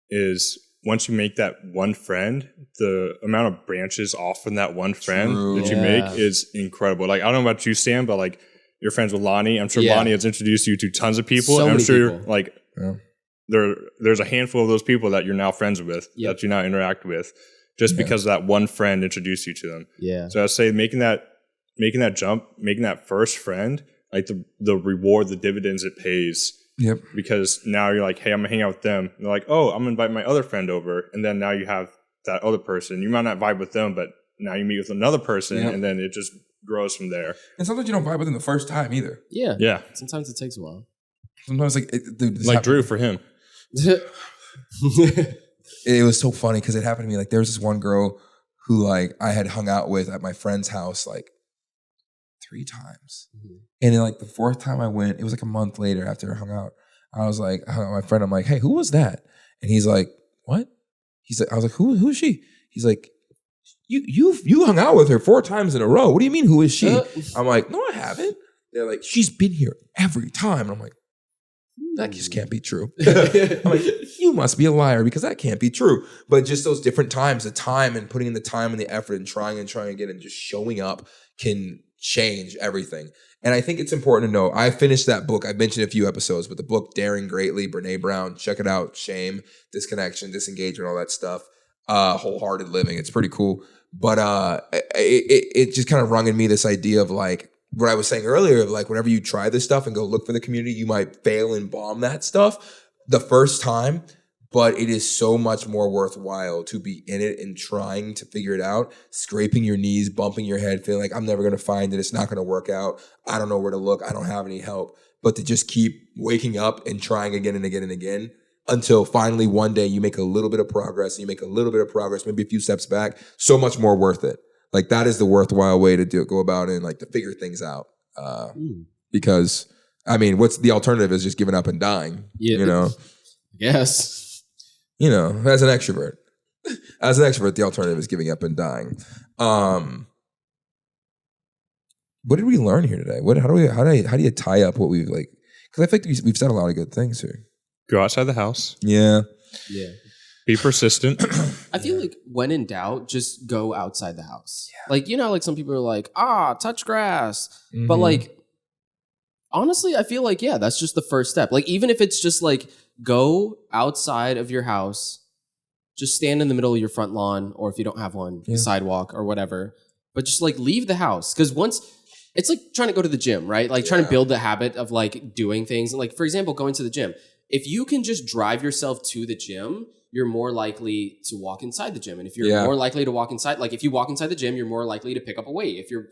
is once you make that one friend, the amount of branches off from that one friend that you make is incredible. Like, I don't know about you, Sam, but like you're friends with Lonnie. I'm sure Lonnie has introduced you to tons of people. So and I'm many sure people. like there's a handful of those people that you're now friends with, that you now interact with, just because that one friend introduced you to them. Yeah. So I'd say making that jump, making that first friend, like the reward, the dividends it pays. Yep. Because now you're like, hey, I'm gonna hang out with them. And they're like, oh, I'm gonna invite my other friend over, and then now you have that other person. You might not vibe with them, but now you meet with another person, and then it just grows from there. And sometimes you don't vibe with them the first time either. Yeah. Yeah. Sometimes it takes a while. Sometimes Like Drew for him. It was so funny because it happened to me. Like there was this one girl who like I had hung out with at my friend's house like 3 times. And then like the 4th time I went, it was like a month later after I hung out. I was like, my friend, I'm like, hey, who was that? And he's like, what? He's like, I was like, who is she? He's like, you hung out with her 4 times in a row. What do you mean, who is she? I'm like, no, I haven't. They're like, she's been here every time. And I'm like, that just can't be true. I'm like, you must be a liar because that can't be true. But just those different times, the time and putting in the time and the effort and trying again and just showing up can change everything. And I think it's important to know, I finished that book. I mentioned a few episodes, but the book Daring Greatly, Brene Brown, check it out. Shame, disconnection, disengagement, all that stuff. Wholehearted living. It's pretty cool. But it just kind of rung in me this idea of like, what I was saying earlier, of like whenever you try this stuff and go look for the community, you might fail and bomb that stuff the first time, but it is so much more worthwhile to be in it and trying to figure it out, scraping your knees, bumping your head, feeling like I'm never going to find it. It's not going to work out. I don't know where to look. I don't have any help. But to just keep waking up and trying again and again and again until finally one day you make a little bit of progress, maybe a few steps back, so much more worth it. Like that is the worthwhile way to go about it and like to figure things out. Because I mean, what's the alternative is just giving up and dying, you know? Yes. You know, as an extrovert, the alternative is giving up and dying. What did we learn here today? How do you tie up what we've like, cause I think we've said a lot of good things here. Go outside the house. Yeah. Be persistent. I feel like when in doubt, just go outside the house. Yeah. Like, you know, like some people are like, touch grass. Mm-hmm. But like, honestly, I feel like, that's just the first step. Like, even if it's just like, go outside of your house, just stand in the middle of your front lawn, or if you don't have one, the sidewalk or whatever. But just like leave the house. Because once, it's like trying to go to the gym, right? Like trying to build the habit of like doing things. Like, for example, going to the gym. If you can just drive yourself to the gym, you're more likely to walk inside the gym. And if you're more likely to walk inside, like if you walk inside the gym, you're more likely to pick up a weight. If you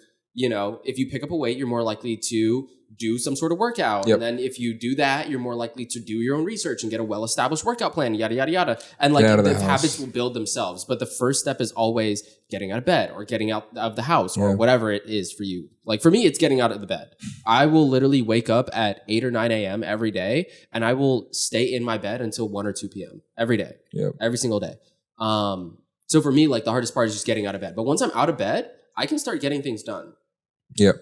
pick up a weight, you're more likely to do some sort of workout. Yep. And then if you do that, you're more likely to do your own research and get a well-established workout plan, yada, yada, yada. And like the habits will build themselves. But the first step is always getting out of bed or getting out of the house or whatever it is for you. Like for me, it's getting out of the bed. I will literally wake up at 8 or 9 a.m. every day, and I will stay in my bed until 1 or 2 p.m. every day, every single day. So for me, like the hardest part is just getting out of bed. But once I'm out of bed, I can start getting things done. Yep.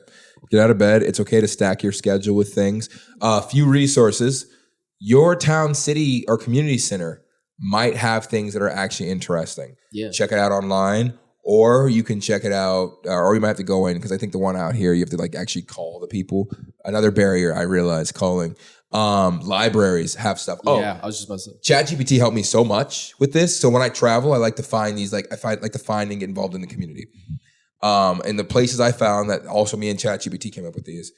Get out of bed. It's okay to stack your schedule with things. A few resources. Your town, city, or community center might have things that are actually interesting. Yeah. Check it out online, or you can check it out, or you might have to go in, because I think the one out here, you have to like actually call the people. Another barrier I realized, calling. Libraries have stuff. Yeah, I was just about to say. ChatGPT helped me so much with this. So when I travel, I like to find these, like to find and get involved in the community. And the places I found that also me and ChatGPT came up with these.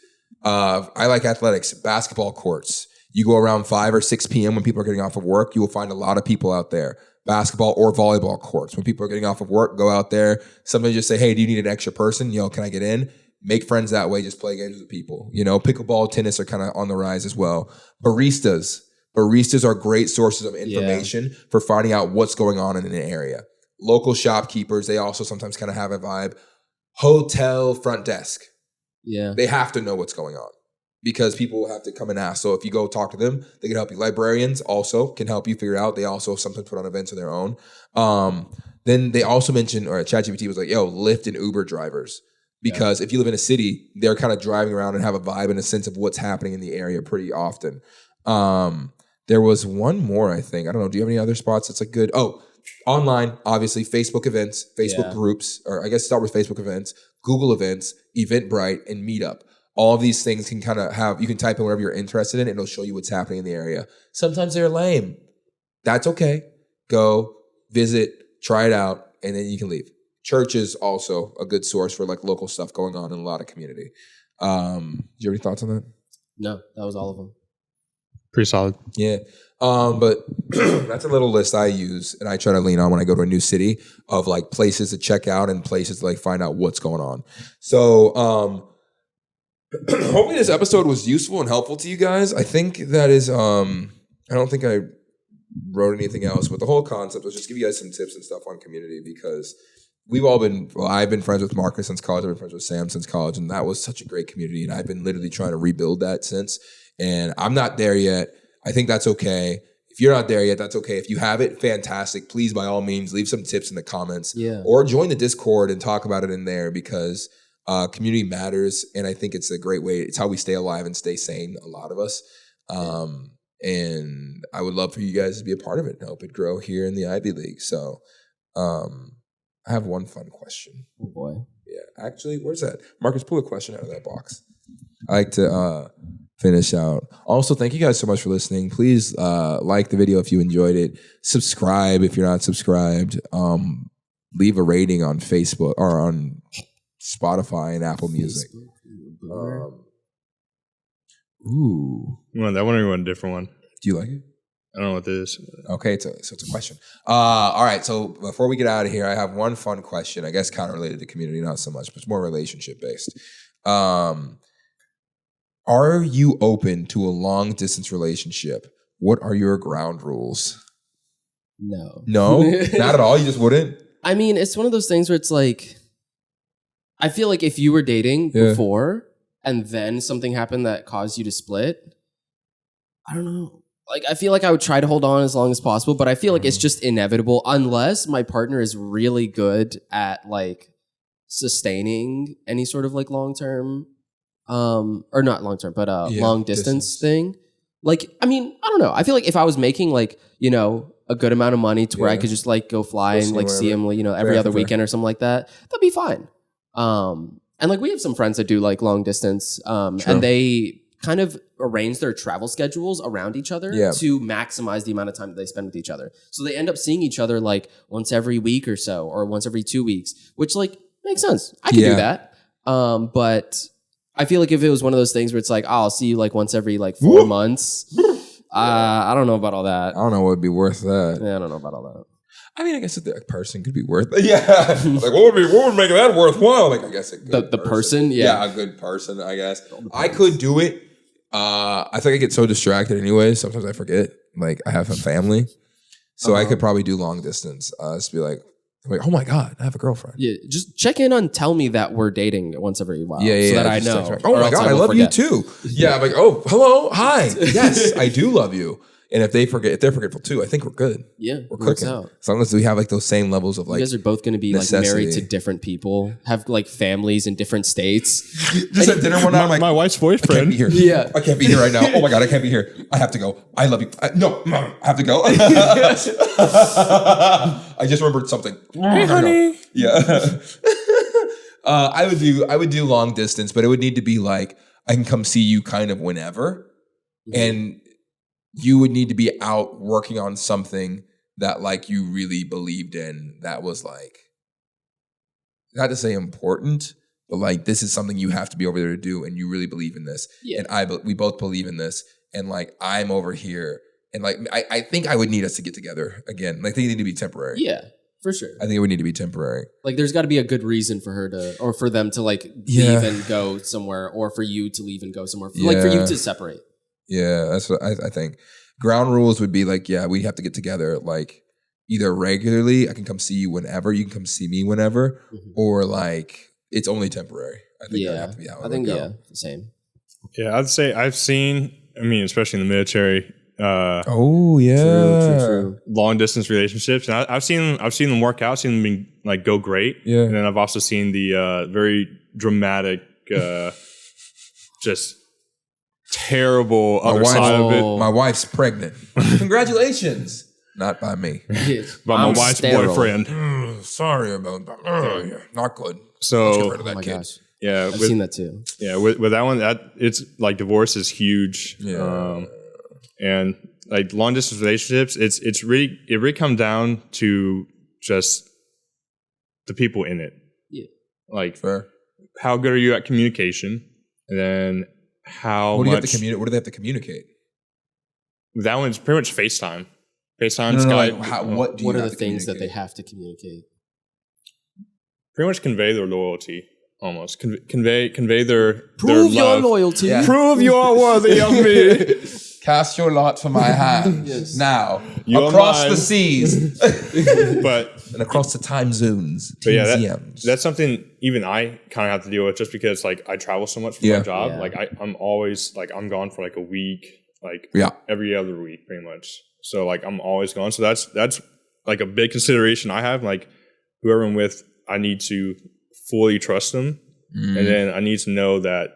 I like athletics, basketball courts. You go around 5 or 6 p.m. when people are getting off of work, you will find a lot of people out there. Basketball or volleyball courts. When people are getting off of work, go out there. Sometimes just say, hey, do you need an extra person? Can I get in? Make friends that way. Just play games with people. Pickleball, tennis are kind of on the rise as well. Baristas are great sources of information for finding out what's going on in an area. Local shopkeepers, they also sometimes kind of have a vibe. Hotel front desk. Yeah. They have to know what's going on because people will have to come and ask. So if you go talk to them, they can help you. Librarians also can help you figure it out. They also sometimes put on events of their own. Then they also mentioned, or ChatGPT was like, Lyft and Uber drivers. Because if you live in a city, they're kind of driving around and have a vibe and a sense of what's happening in the area pretty often. There was one more, I think. I don't know. Do you have any other spots that's like good? Oh, online, obviously, Facebook events, Facebook groups, or I guess start with Facebook events, Google events, Eventbrite, and Meetup. All of these things can kind of have, you can type in whatever you're interested in, and it'll show you what's happening in the area. Sometimes they're lame. That's okay. Go, visit, try it out, and then you can leave. Church is also a good source for like local stuff going on in a lot of community. Do you have any thoughts on that? No, that was all of them. Pretty solid. Yeah. But that's a little list I use and I try to lean on when I go to a new city of like places to check out and places to like find out what's going on. So hopefully this episode was useful and helpful to you guys. I think that is I don't think I wrote anything else, but the whole concept was just give you guys some tips and stuff on community because I've been friends with Marcus since college, I've been friends with Sam since college, and that was such a great community, and I've been literally trying to rebuild that since, and I'm not there yet. I think that's okay. If you're not there yet, that's okay. If you have it, fantastic. Please, by all means, leave some tips in the comments or join the Discord and talk about it in there because community matters, and I think it's a great way. It's how we stay alive and stay sane, a lot of us. And I would love for you guys to be a part of it and help it grow here in the Ivy League. So I have one fun question. Oh, boy. Yeah, actually, where's that? Marcus, pull a question out of that box. I like to finish out. Also, thank you guys so much for listening. Please like the video if you enjoyed it. Subscribe if you're not subscribed. Leave a rating on Facebook or on Spotify and Apple Music. Ooh. You want that one or you want a different one? Do you like it? I don't know what this is. Okay, so it's a question. All right, so before we get out of here, I have one fun question. I guess kind of related to community, not so much, but it's more relationship based. Are you open to a long distance relationship? What are your ground rules? No. No? Not at all? You just wouldn't? I mean, it's one of those things where it's like, I feel like if you were dating before and then something happened that caused you to split, I don't know. Like, I feel like I would try to hold on as long as possible, but I feel like it's just inevitable unless my partner is really good at like sustaining any sort of like long-term, or not long-term, but long distance thing. Like, I mean, I don't know. I feel like if I was making like, you know, a good amount of money to where I could just like go fly and like see him, you know, every other weekend or something like that, that'd be fine. And like we have some friends that do like long distance, and they kind of arrange their travel schedules around each other to maximize the amount of time that they spend with each other. So they end up seeing each other like once every week or so, or once every 2 weeks, which like makes sense. I can do that. But I feel like if it was one of those things where it's like, oh, I'll see you like once every like 4 months. I don't know about all that. I don't know what would be worth that. Yeah, I don't know about all that. I mean, I guess the person could be worth it. Yeah. Like, what would make that worthwhile? Like, I guess a good the person. Yeah, a good person, I guess. I could do it. I think I get so distracted anyway. Sometimes I forget. Like, I have a family. So I could probably do long distance. Just be like, oh my God, I have a girlfriend. Yeah, just check in on tell me that we're dating once every while. Yeah, so that I know. Like, oh my God, I love forget. You too. Yeah, I'm like, oh, hello, hi. Yes, I do love you. And if they're forgetful too, I think we're good. Yeah, we're cooking. Out. As long as we have like those same levels of like, you guys are both going to be necessity. Like married to different people, have like families in different states. Just at dinner one night, I'm like, my wife's boyfriend. I can't be here. Yeah, I can't be here right now. Oh my God, I can't be here. I have to go. I love you. No, Mom, I have to go. I just remembered something. Hey, honey. Yeah. I would do long distance, but it would need to be like I can come see you kind of whenever, and you would need to be out working on something that like you really believed in. That was like, not to say important, but like this is something you have to be over there to do, and you really believe in this. Yeah. And we both believe in this, and like I'm over here, and like I think I would need us to get together again. Like they need to be temporary. Yeah. For sure. I think it would need to be temporary. Like there's got to be a good reason for her to, or for them to like leave and go somewhere, or for you to leave and go somewhere. Like for you to separate. Yeah, that's what I think. Ground rules would be like, we have to get together like either regularly, I can come see you whenever, you can come see me whenever, or like it's only temporary. I think that have to be how it would go. The same. Yeah, I'd say I've seen, I mean, especially in the military, true. long distance relationships, and I've seen them work out, seen them like go great, and then I've also seen the very dramatic, just terrible other side of it. My wife's pregnant. Congratulations. Not by me. By my wife's boyfriend. Sorry about that. Yeah, not good. So, Let's get rid of that Oh my kid. gosh. yeah, I've seen that too. Yeah, with that one, it's like divorce is huge. Yeah. And like long distance relationships, it really comes down to just the people in it. Yeah. Like Fair. how good are you at communication? And then how What do you have much to communicate? What do they have to communicate? that one's pretty much FaceTime. FaceTime, No, Skype. like, what do you What are have the to things that they communicate? have to communicate? Pretty much convey their loyalty. Almost convey their Prove their your love. loyalty. Yeah. Prove you are worthy of me. Cast your lot for my hand. Yes. Now, You're across mine. the seas But and across the time zones. yeah, TZMs. that's something even I kind of have to deal with just because like I travel so much for Yeah. my job. Yeah. Like I'm always like I'm gone for like a week, like Yeah. every other week pretty much. So like I'm always gone. So that's like a big consideration I have. Like whoever I'm with, I need to fully trust them. And then I need to know that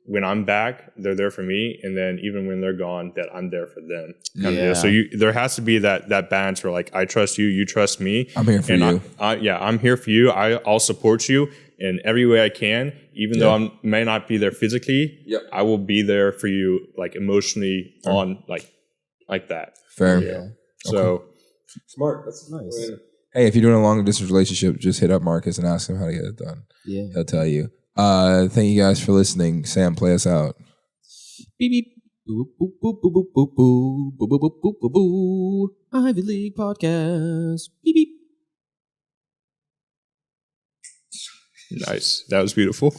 when I'm back, they're there for me. And then even when they're gone, that I'm there for them. Kind of deal. So there has to be that balance where like, I trust you, you trust me. I'm here for you. I'm here for you. I'll support you in every way I can. Even though I may not be there physically, I will be there for you like emotionally on like that. Fair. Yeah. So Smart. That's nice. Hey, if you're doing a long distance relationship, just hit up Marcus and ask him how to get it done. Yeah. He'll tell you. Thank you guys for listening. Sam, play us out. Beep beep. Boop boop boop boop boop boop boop boop boop boop boop boop. IIV League Podcast. Beep beep. nice. That was beautiful.